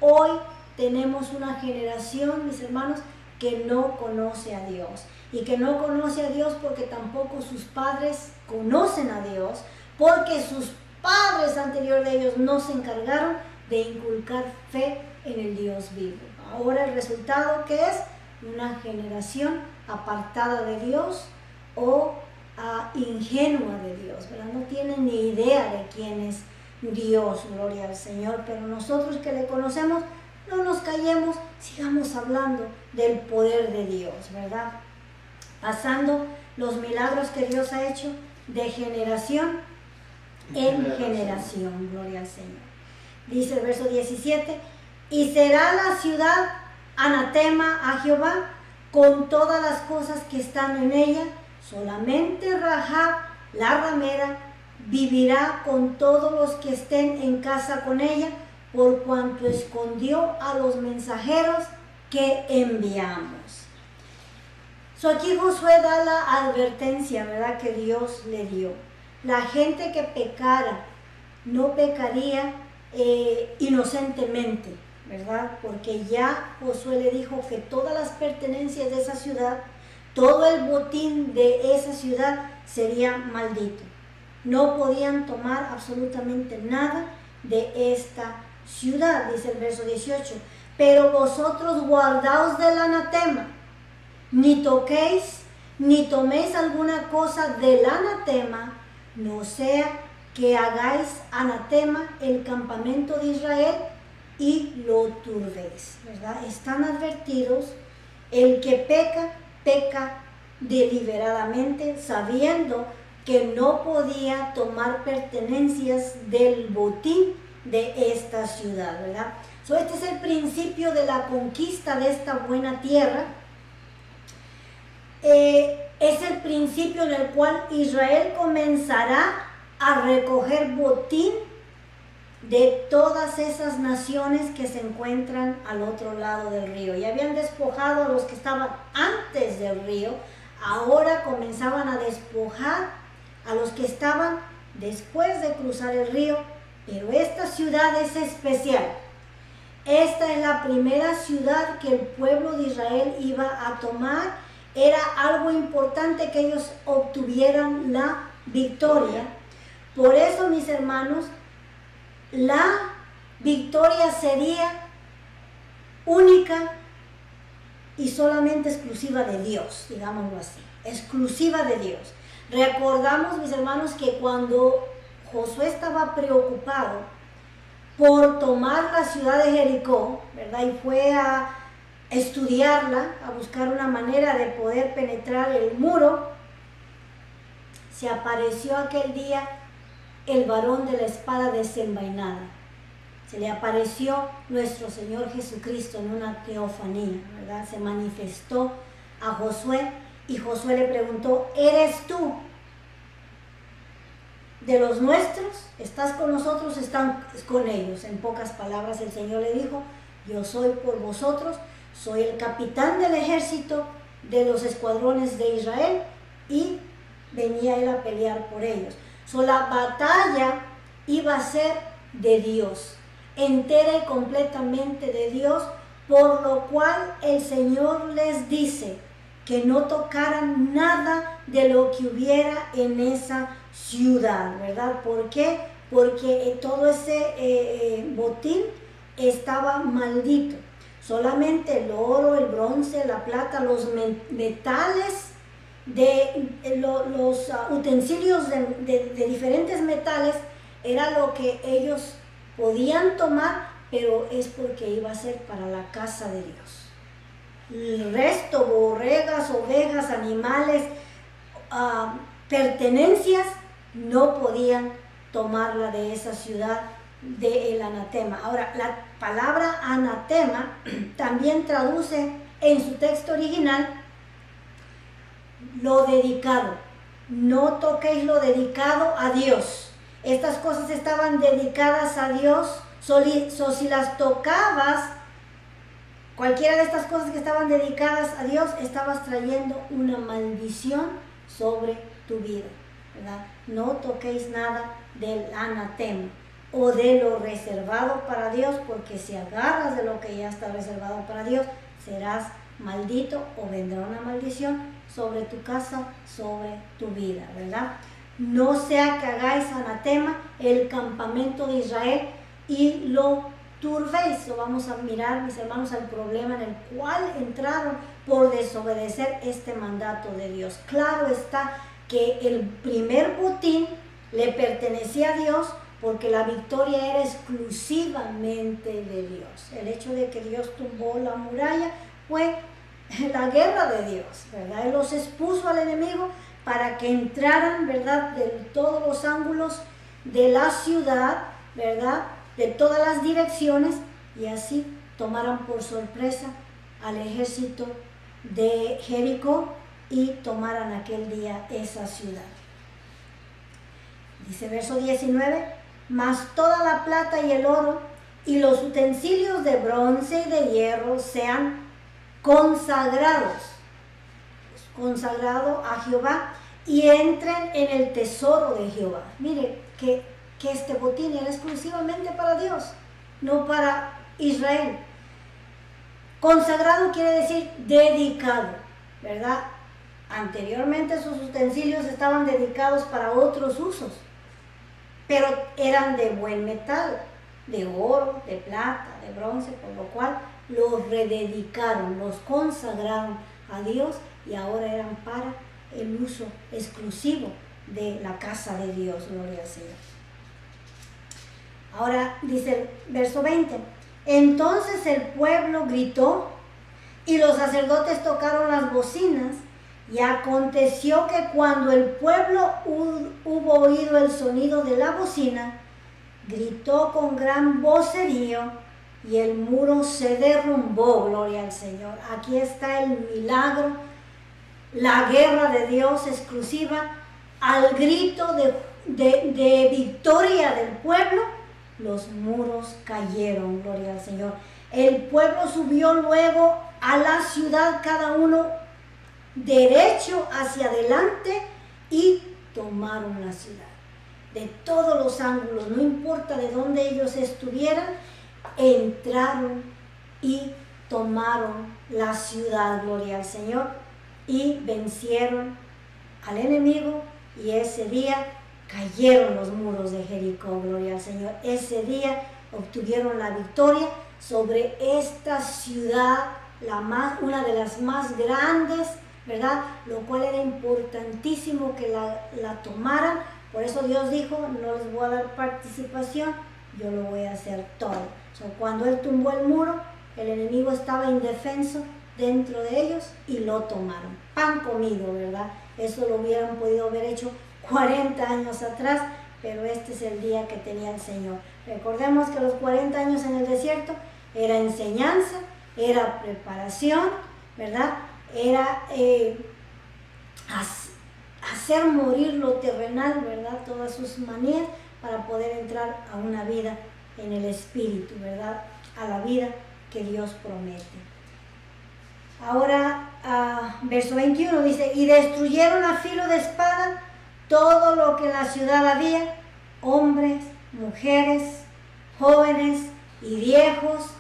Hoy tenemos una generación, mis hermanos, que no conoce a Dios, y que no conoce a Dios porque tampoco sus padres conocen a Dios, porque sus padres anteriores de ellos no se encargaron de inculcar fe en el Dios vivo. Ahora el resultado, ¿qué es? Una generación apartada de Dios o ingenua de Dios, ¿verdad? No tienen ni idea de quién es Dios, gloria al Señor. Pero nosotros que le conocemos, no nos callemos, sigamos hablando del poder de Dios, ¿verdad? Pasando los milagros que Dios ha hecho de generación en generación, gloria al Señor. Dice el verso 17, y será la ciudad anatema a Jehová con todas las cosas que están en ella. Solamente Rahab, la ramera, vivirá con todos los que estén en casa con ella, por cuanto escondió a los mensajeros que enviamos. Aquí Josué da la advertencia, ¿verdad?, que Dios le dio. La gente que pecara no pecaría inocentemente, ¿verdad? Porque ya Josué le dijo que todas las pertenencias de esa ciudad, todo el botín de esa ciudad sería maldito. no podían tomar absolutamente nada de esta ciudad, dice el verso 18. Pero vosotros guardaos del anatema, ni toquéis, ni toméis alguna cosa del anatema, no sea que hagáis anatema el campamento de Israel y lo turbéis, ¿verdad? Están advertidos, el que peca, peca deliberadamente, sabiendo que no podía tomar pertenencias del botín de esta ciudad, ¿verdad? Este es el principio de la conquista de esta buena tierra. Es el principio en el cual Israel comenzará a recoger botín de todas esas naciones que se encuentran al otro lado del río. Ya habían despojado a los que estaban antes del río, ahora comenzaban a despojar a los que estaban después de cruzar el río, pero esta ciudad es especial. Esta es la primera ciudad que el pueblo de Israel iba a tomar. Era algo importante que ellos obtuvieran la victoria. Por eso, mis hermanos, la victoria sería única y solamente exclusiva de Dios, digámoslo así, exclusiva de Dios. Recordamos, mis hermanos, que cuando Josué estaba preocupado por tomar la ciudad de Jericó, ¿verdad? Y fue a estudiarla, a buscar una manera de poder penetrar el muro, se apareció aquel día el varón de la espada desenvainada. Se le apareció nuestro Señor Jesucristo en una teofanía, ¿verdad? Se manifestó a Josué y Josué le preguntó, ¿eres tú de los nuestros? ¿Estás con nosotros? ¿Están con ellos? En pocas palabras el Señor le dijo, yo soy por vosotros, soy el capitán del ejército de los escuadrones de Israel y venía él a pelear por ellos. La batalla iba a ser de Dios, entera y completamente de Dios, por lo cual el Señor les dice que no tocaran nada de lo que hubiera en esa ciudad, ¿verdad? ¿Por qué? Porque todo ese botín estaba maldito. Solamente el oro, el bronce, la plata, los metales, los utensilios de diferentes metales, era lo que ellos podían tomar, pero es porque iba a ser para la casa de Dios. El resto, borregas, ovejas, animales, pertenencias, no podían tomarla de esa ciudad del anatema. Ahora, la palabra anatema también traduce en su texto original lo dedicado. No toquéis lo dedicado a Dios. Estas cosas estaban dedicadas a Dios. Si las tocabas, cualquiera de estas cosas que estaban dedicadas a Dios, estabas trayendo una maldición sobre tu vida, ¿verdad? No toquéis nada del anatema o de lo reservado para Dios, porque si agarras de lo que ya está reservado para Dios, serás maldito o vendrá una maldición sobre tu casa, sobre tu vida, ¿verdad? No sea que hagáis anatema el campamento de Israel y lo turbéis. Lo vamos a mirar, mis hermanos, al problema en el cual entraron por desobedecer este mandato de Dios. Claro está que el primer botín le pertenecía a Dios, porque la victoria era exclusivamente de Dios. El hecho de que Dios tumbó la muralla fue la guerra de Dios, ¿verdad? Él los expuso al enemigo para que entraran, ¿verdad?, de todos los ángulos de la ciudad, ¿verdad?, de todas las direcciones, y así tomaran por sorpresa al ejército de Jericó y tomaran aquel día esa ciudad. Dice verso 19, mas toda la plata y el oro y los utensilios de bronce y de hierro sean consagrados, consagrado a Jehová, y entren en el tesoro de Jehová. Mire que este botín era exclusivamente para Dios, no para Israel. Consagrado quiere decir dedicado, ¿verdad? Anteriormente sus utensilios estaban dedicados para otros usos, pero eran de buen metal, de oro, de plata, de bronce, por lo cual los rededicaron, los consagraron a Dios y ahora eran para el uso exclusivo de la casa de Dios, gloria al Señor. Ahora dice el verso 20, entonces el pueblo gritó y los sacerdotes tocaron las bocinas, y aconteció que cuando el pueblo hubo oído el sonido de la bocina, gritó con gran vocerío y el muro se derrumbó, gloria al Señor. Aquí está el milagro, la guerra de Dios exclusiva. Al grito de victoria del pueblo, los muros cayeron, gloria al Señor. El pueblo subió luego a la ciudad, cada uno derecho hacia adelante, y tomaron la ciudad. De todos los ángulos, no importa de dónde ellos estuvieran, entraron y tomaron la ciudad, gloria al Señor, y vencieron al enemigo, y ese día cayeron los muros de Jericó, gloria al Señor. Ese día obtuvieron la victoria sobre esta ciudad, una de las más grandes, ¿verdad? Lo cual era importantísimo que la tomaran. Por eso Dios dijo, no les voy a dar participación, yo lo voy a hacer todo. Cuando Él tumbó el muro, el enemigo estaba indefenso dentro de ellos y lo tomaron. Pan comido, ¿verdad? Eso lo hubieran podido haber hecho 40 años atrás, pero este es el día que tenía el Señor. Recordemos que los 40 años en el desierto era enseñanza, era preparación, ¿verdad? Era hacer morir lo terrenal, ¿verdad? Todas sus manías, para poder entrar a una vida en el Espíritu, ¿verdad? A la vida que Dios promete. Ahora, verso 21 dice, y destruyeron a filo de espada todo lo que en la ciudad había, hombres, mujeres, jóvenes y viejos,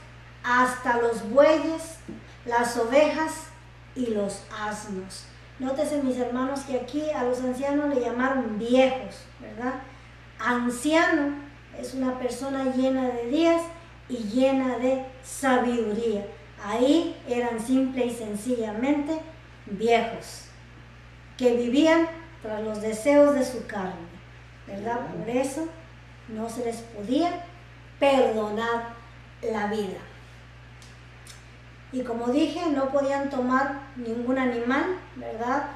hasta los bueyes, las ovejas y los asnos. Nótese, mis hermanos, que aquí a los ancianos le llamaron viejos, ¿verdad? Anciano es una persona llena de días y llena de sabiduría. Ahí eran simple y sencillamente viejos, que vivían tras los deseos de su carne, ¿verdad? Por eso no se les podía perdonar la vida. Y como dije, no podían tomar ningún animal, ¿verdad?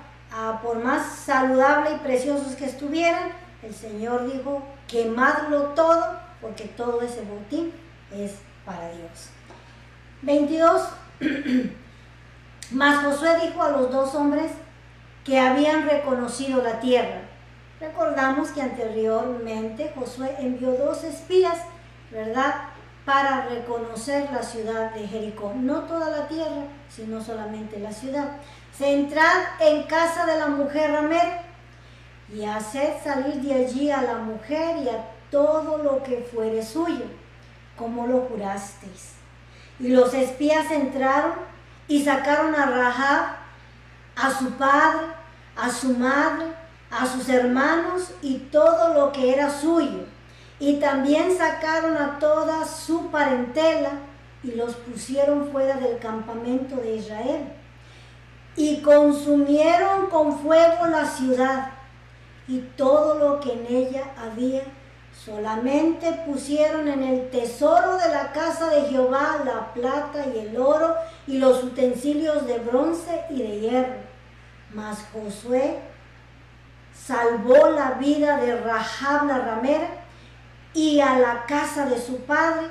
Por más saludable y preciosos que estuvieran, el Señor dijo, quemadlo todo, porque todo ese botín es para Dios. 22. Mas Josué dijo a los dos hombres que habían reconocido la tierra. Recordamos que anteriormente Josué envió 2 espías, ¿verdad?, para reconocer la ciudad de Jericó. No toda la tierra, sino solamente la ciudad. Entrad en casa de la mujer ramera y haced salir de allí a la mujer y a todo lo que fuere suyo, como lo jurasteis. Y los espías entraron y sacaron a Rahab, a su padre, a su madre, a sus hermanos y todo lo que era suyo. Y también sacaron a toda su parentela y los pusieron fuera del campamento de Israel. Y consumieron con fuego la ciudad y todo lo que en ella había. Solamente pusieron en el tesoro de la casa de Jehová la plata y el oro y los utensilios de bronce y de hierro. Mas Josué salvó la vida de Rahab la ramera y a la casa de su padre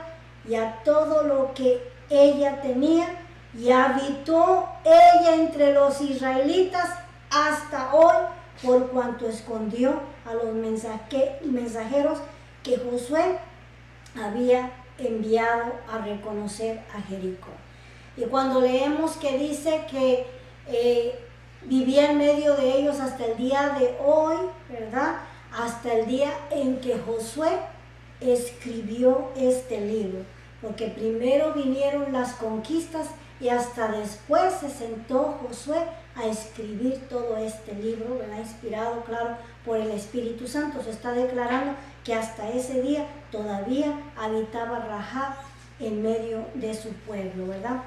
y a todo lo que ella tenía, y habitó ella entre los israelitas hasta hoy, por cuanto escondió a los mensajeros que Josué había enviado a reconocer a Jericó. Y cuando leemos que dice que vivía en medio de ellos hasta el día de hoy, ¿verdad? Hasta el día en que Josué escribió este libro, porque primero vinieron las conquistas y hasta después se sentó Josué a escribir todo este libro, ¿verdad? Inspirado, claro, por el Espíritu Santo. Se está declarando que hasta ese día todavía habitaba Rahab en medio de su pueblo, ¿verdad?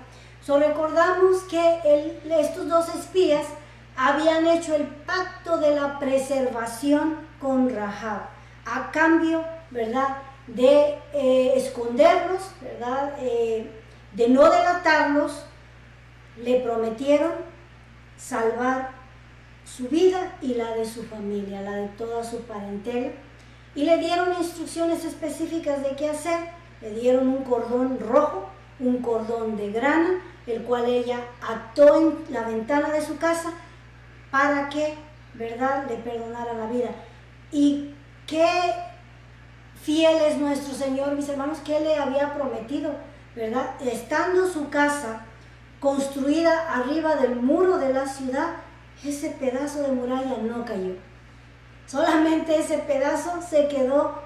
Recordamos que estos dos espías habían hecho el pacto de la preservación con Rahab, a cambio, ¿verdad?, de esconderlos, ¿verdad?, de no delatarlos. Le prometieron salvar su vida y la de su familia, la de toda su parentela, y le dieron instrucciones específicas de qué hacer. Le dieron un cordón rojo, un cordón de grana, el cual ella ató en la ventana de su casa para que, ¿verdad?, le perdonara la vida. Y qué fiel es nuestro Señor, mis hermanos, que le había prometido, ¿verdad? Estando su casa construida arriba del muro de la ciudad, ese pedazo de muralla no cayó. Solamente ese pedazo se quedó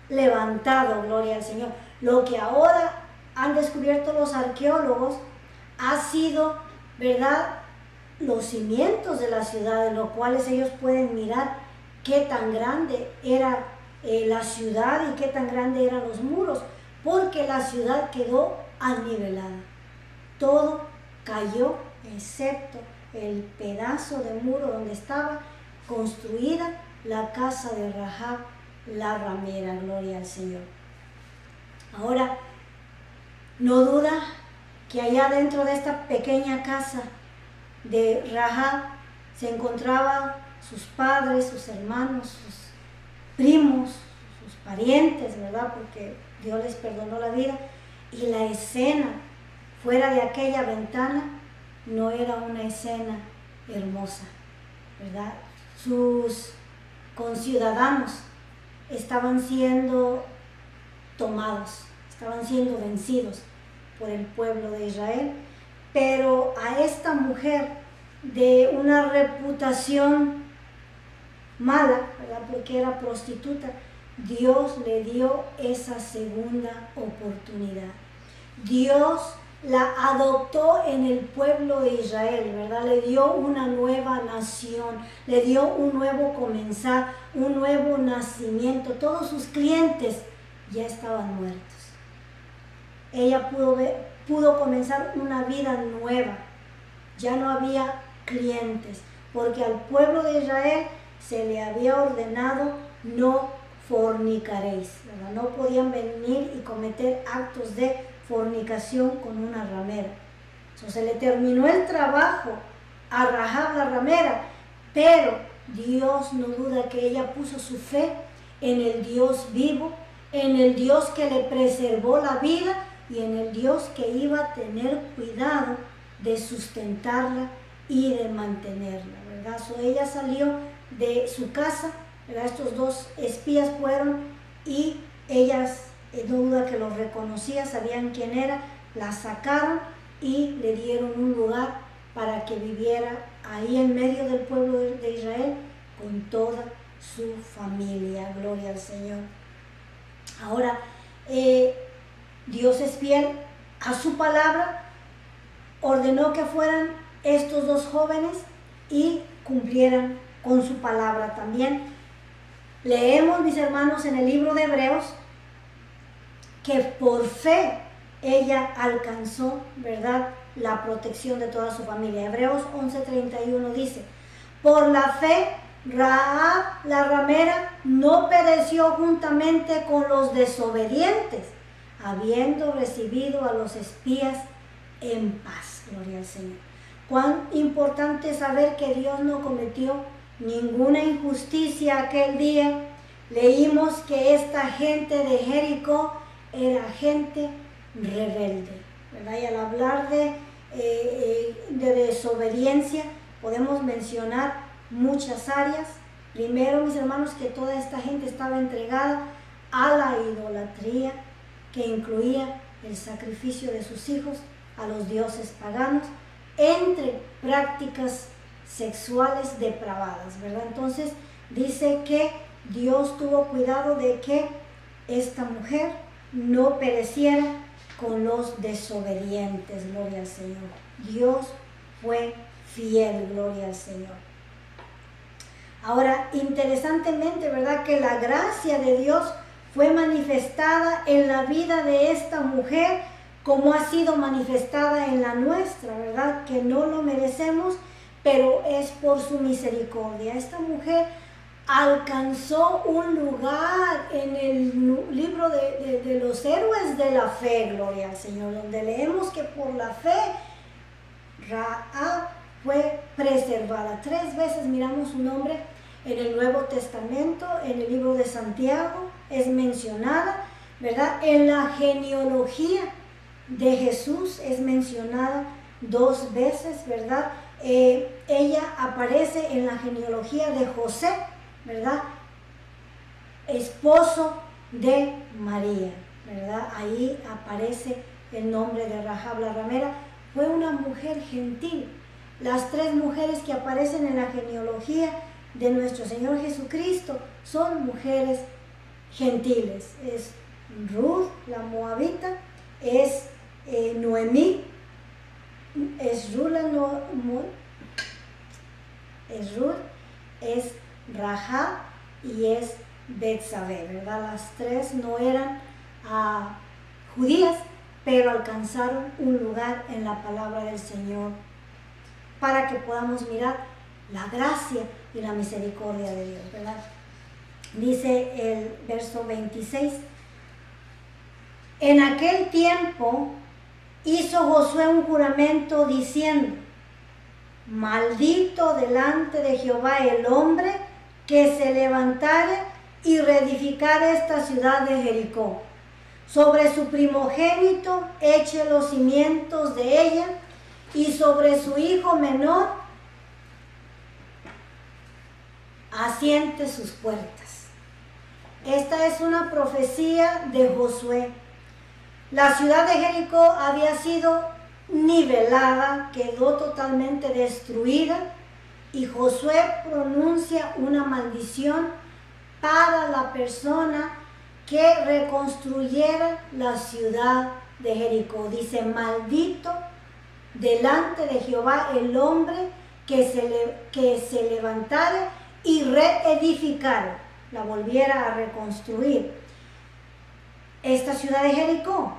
levantado, gloria al Señor. Lo que ahora han descubierto los arqueólogos ha sido, ¿verdad?, los cimientos de la ciudad, de los cuales ellos pueden mirar qué tan grande era la ciudad y qué tan grande eran los muros, porque la ciudad quedó anivelada. Todo cayó excepto el pedazo de muro donde estaba construida la casa de Rahab, la ramera, gloria al Señor. Ahora, no duda que allá dentro de esta pequeña casa de Rahab se encontraban sus padres, sus hermanos, sus primos, sus parientes, ¿verdad?, porque Dios les perdonó la vida. Y la escena fuera de aquella ventana no era una escena hermosa, ¿verdad? Sus conciudadanos estaban siendo tomados, estaban siendo vencidos por el pueblo de Israel, pero a esta mujer de una reputación mala, ¿verdad?, porque era prostituta, Dios le dio esa segunda oportunidad. Dios la adoptó en el pueblo de Israel, ¿verdad? Le dio una nueva nación, le dio un nuevo comenzar, un nuevo nacimiento. Todos sus clientes ya estaban muertos. Ella pudo comenzar una vida nueva. Ya no había clientes, porque al pueblo de Israel se le había ordenado: no fornicaréis, ¿verdad? No podían venir y cometer actos de fornicación con una ramera. Se le terminó el trabajo a Rahab la ramera, pero Dios no duda que ella puso su fe en el Dios vivo, en el Dios que le preservó la vida y en el Dios que iba a tener cuidado de sustentarla y de mantenerla, ¿verdad? Ella salió de su casa, ¿verdad? Estos dos espías fueron y ellas, no duda que los reconocía, sabían quién era, la sacaron y le dieron un lugar para que viviera ahí en medio del pueblo de Israel con toda su familia. Gloria al Señor. Ahora, Dios es fiel a su palabra, ordenó que fueran estos dos jóvenes y cumplieran con su palabra también. Leemos, mis hermanos, en el libro de Hebreos que por fe ella alcanzó, ¿verdad?, la protección de toda su familia. Hebreos 11:31 dice: por la fe Rahab la ramera no pereció juntamente con los desobedientes, habiendo recibido a los espías en paz. Gloria al Señor. Cuán importante saber que Dios no cometió ninguna injusticia aquel día. Leímos que esta gente de Jericó era gente rebelde, ¿verdad? Y al hablar de desobediencia podemos mencionar muchas áreas. Primero, mis hermanos, que toda esta gente estaba entregada a la idolatría, que incluía el sacrificio de sus hijos a los dioses paganos, entre prácticas sexuales depravadas, ¿verdad? Entonces dice que Dios tuvo cuidado de que esta mujer no pereciera con los desobedientes. Gloria al Señor. Dios fue fiel, gloria al Señor. Ahora, interesantemente, ¿verdad? Que la gracia de Dios fue manifestada en la vida de esta mujer como ha sido manifestada en la nuestra, ¿verdad? Que no lo merecemos, pero es por su misericordia. Esta mujer alcanzó un lugar en el libro de los héroes de la fe, gloria al Señor, donde leemos que por la fe Rahab fue preservada. 3 veces miramos su nombre en el Nuevo Testamento, en el libro de Santiago es mencionada, ¿verdad? En la genealogía de Jesús es mencionada 2 veces, ¿verdad? Ella aparece en la genealogía de José, ¿verdad? Esposo de María, ¿verdad? Ahí aparece el nombre de Rahab la ramera. Fue una mujer gentil. Las 3 mujeres que aparecen en la genealogía de nuestro Señor Jesucristo son mujeres gentiles. Es Ruth, la moabita, es Noemí, es Ruth, es Rahab y es Betsabé, ¿verdad? Las 3 no eran judías, pero alcanzaron un lugar en la palabra del Señor para que podamos mirar la gracia y la misericordia de Dios, ¿verdad? Dice el verso 26, en aquel tiempo hizo Josué un juramento diciendo, maldito delante de Jehová el hombre que se levantare y reedificare esta ciudad de Jericó. Sobre su primogénito eche los cimientos de ella y sobre su hijo menor asiente sus puertas. Esta es una profecía de Josué. La ciudad de Jericó había sido nivelada, quedó totalmente destruida y Josué pronuncia una maldición para la persona que reconstruyera la ciudad de Jericó. Dice, maldito delante de Jehová el hombre que se levantara y reedificara, la volviera a reconstruir. Esta ciudad de Jericó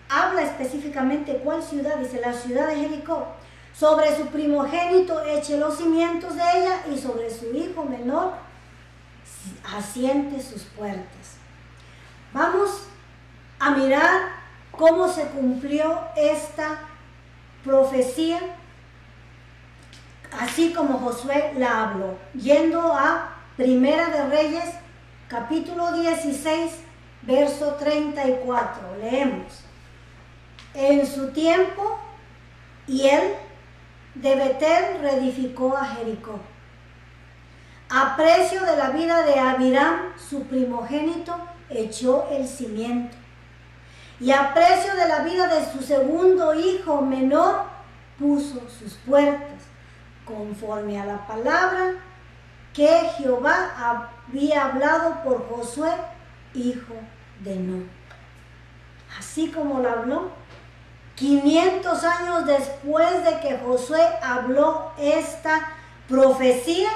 habla específicamente cuál ciudad, dice la ciudad de Jericó. Sobre su primogénito eche los cimientos de ella y sobre su hijo menor asiente sus puertas. Vamos a mirar cómo se cumplió esta profecía, así como Josué la habló. Yendo a Primera de Reyes, capítulo 16, verso 34, leemos. En su tiempo, Hiel de Betel reedificó a Jericó. A precio de la vida de Abiram, su primogénito, echó el cimiento. Y a precio de la vida de su segundo hijo menor, puso sus puertas, conforme a la palabra que Jehová había hablado por Josué, hijo de Nun. Así como lo habló, 500 años después de que Josué habló esta profecía,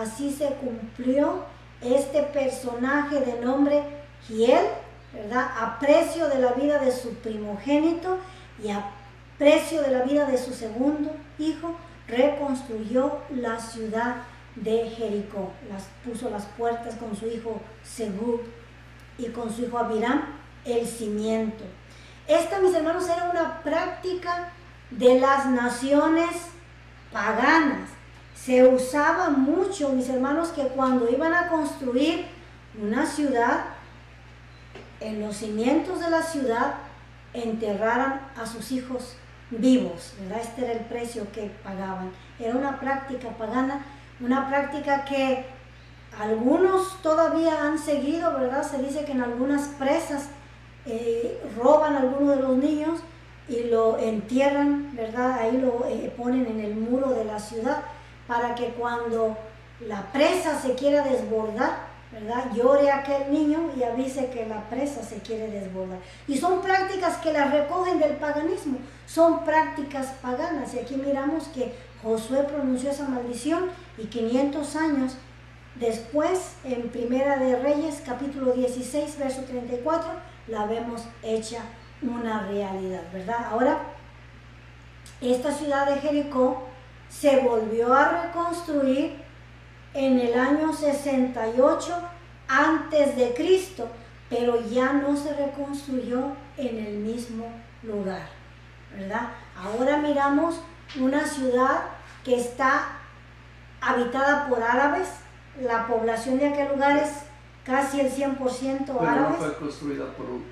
así se cumplió este personaje de nombre Hiel, ¿verdad? A precio de la vida de su primogénito y a precio de la vida de su segundo hijo, reconstruyó la ciudad de Jericó. Puso las puertas con su hijo Segub y con su hijo Abiram el cimiento. Esta, mis hermanos, era una práctica de las naciones paganas. Se usaba mucho, mis hermanos, que cuando iban a construir una ciudad, en los cimientos de la ciudad enterraran a sus hijos vivos, ¿verdad? Este era el precio que pagaban. Era una práctica pagana, una práctica que algunos todavía han seguido, ¿verdad? Se dice que en algunas presas roban a alguno de los niños y lo entierran, ¿verdad? Ahí lo ponen en el muro de la ciudad para que cuando la presa se quiera desbordar, ¿verdad?, llore a aquel niño y avise que la presa se quiere desbordar. Y son prácticas que las recogen del paganismo, son prácticas paganas. Y aquí miramos que Josué pronunció esa maldición y 500 años Después, en Primera de Reyes, capítulo 16, verso 34, la vemos hecha una realidad, ¿verdad? Ahora, esta ciudad de Jericó se volvió a reconstruir en el año 68 antes de Cristo, pero ya no se reconstruyó en el mismo lugar, ¿verdad? Ahora miramos una ciudad que está habitada por árabes. La población de aquel lugar es casi el 100% Pero árabes. no fue construida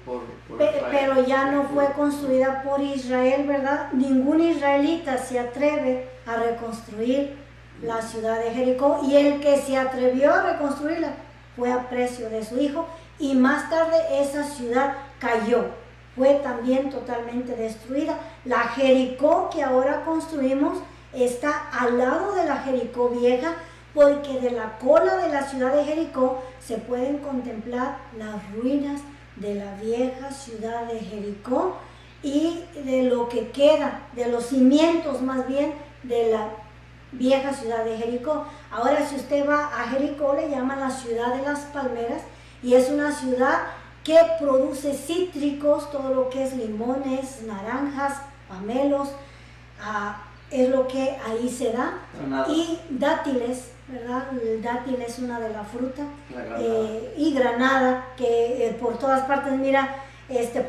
por Israel. Pero ya no fue construida por Israel, ¿verdad? Ningún israelita se atreve a reconstruir la ciudad de Jericó, y el que se atrevió a reconstruirla fue a precio de su hijo, y más tarde esa ciudad cayó, fue también totalmente destruida. La Jericó que ahora construimos está al lado de la Jericó vieja, porque de la cola de la ciudad de Jericó se pueden contemplar las ruinas de la vieja ciudad de Jericó y de lo que queda, de los cimientos más bien de la vieja ciudad de Jericó. Ahora, si usted va a Jericó, le llaman la ciudad de las palmeras, y es una ciudad que produce cítricos, todo lo que es limones, naranjas, pamelos, es lo que ahí se da. Granada. Y dátiles, ¿verdad? El dátil es una de las frutas. Granada. Y granada, que por todas partes, mira,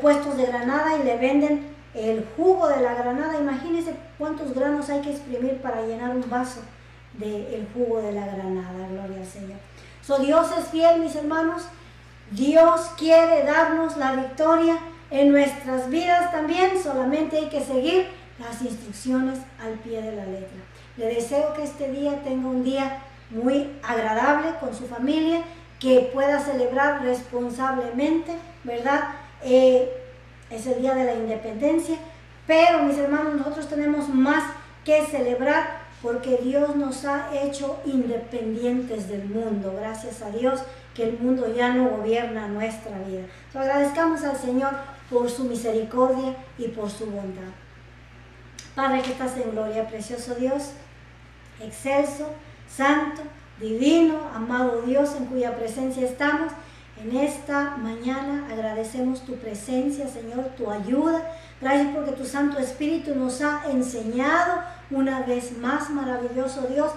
puestos de granada, y le venden el jugo de la granada. Imagínense cuántos granos hay que exprimir para llenar un vaso del jugo de la granada. Gloria al Señor. Dios es fiel, mis hermanos. Dios quiere darnos la victoria en nuestras vidas también. Solamente hay que seguir las instrucciones al pie de la letra. Le deseo que este día tenga un día muy agradable con su familia, que pueda celebrar responsablemente, ¿verdad? Es el día de la independencia, pero mis hermanos, nosotros tenemos más que celebrar, porque Dios nos ha hecho independientes del mundo. Gracias a Dios que el mundo ya no gobierna nuestra vida. Agradezcamos al Señor por su misericordia y por su bondad. Padre que estás en gloria, precioso Dios, excelso, santo, divino, amado Dios, en cuya presencia estamos. En esta mañana agradecemos tu presencia, Señor, tu ayuda. Gracias porque tu Santo Espíritu nos ha enseñado una vez más, maravilloso Dios.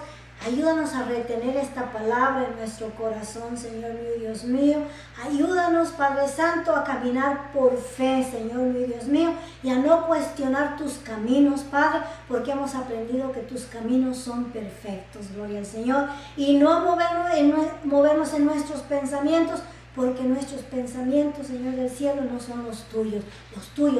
Ayúdanos a retener esta palabra en nuestro corazón, Señor mío y Dios mío. Ayúdanos, Padre Santo, a caminar por fe, Señor mío y Dios mío, y a no cuestionar tus caminos, Padre, porque hemos aprendido que tus caminos son perfectos, gloria al Señor, y no movernos en nuestros pensamientos, porque nuestros pensamientos, Señor del cielo, no son los tuyos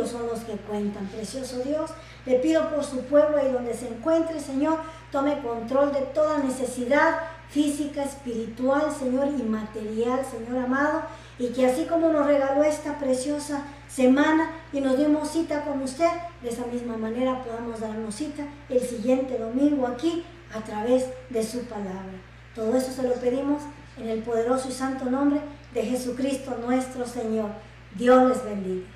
son los que cuentan. Precioso Dios, le pido por su pueblo ahí donde se encuentre, Señor, tome control de toda necesidad física, espiritual, Señor, y material, Señor amado, y que así como nos regaló esta preciosa semana y nos dimos cita con usted, de esa misma manera podamos darnos cita el siguiente domingo aquí a través de su palabra. Todo eso se lo pedimos en el poderoso y santo nombre de Jesucristo nuestro Señor. Dios les bendiga.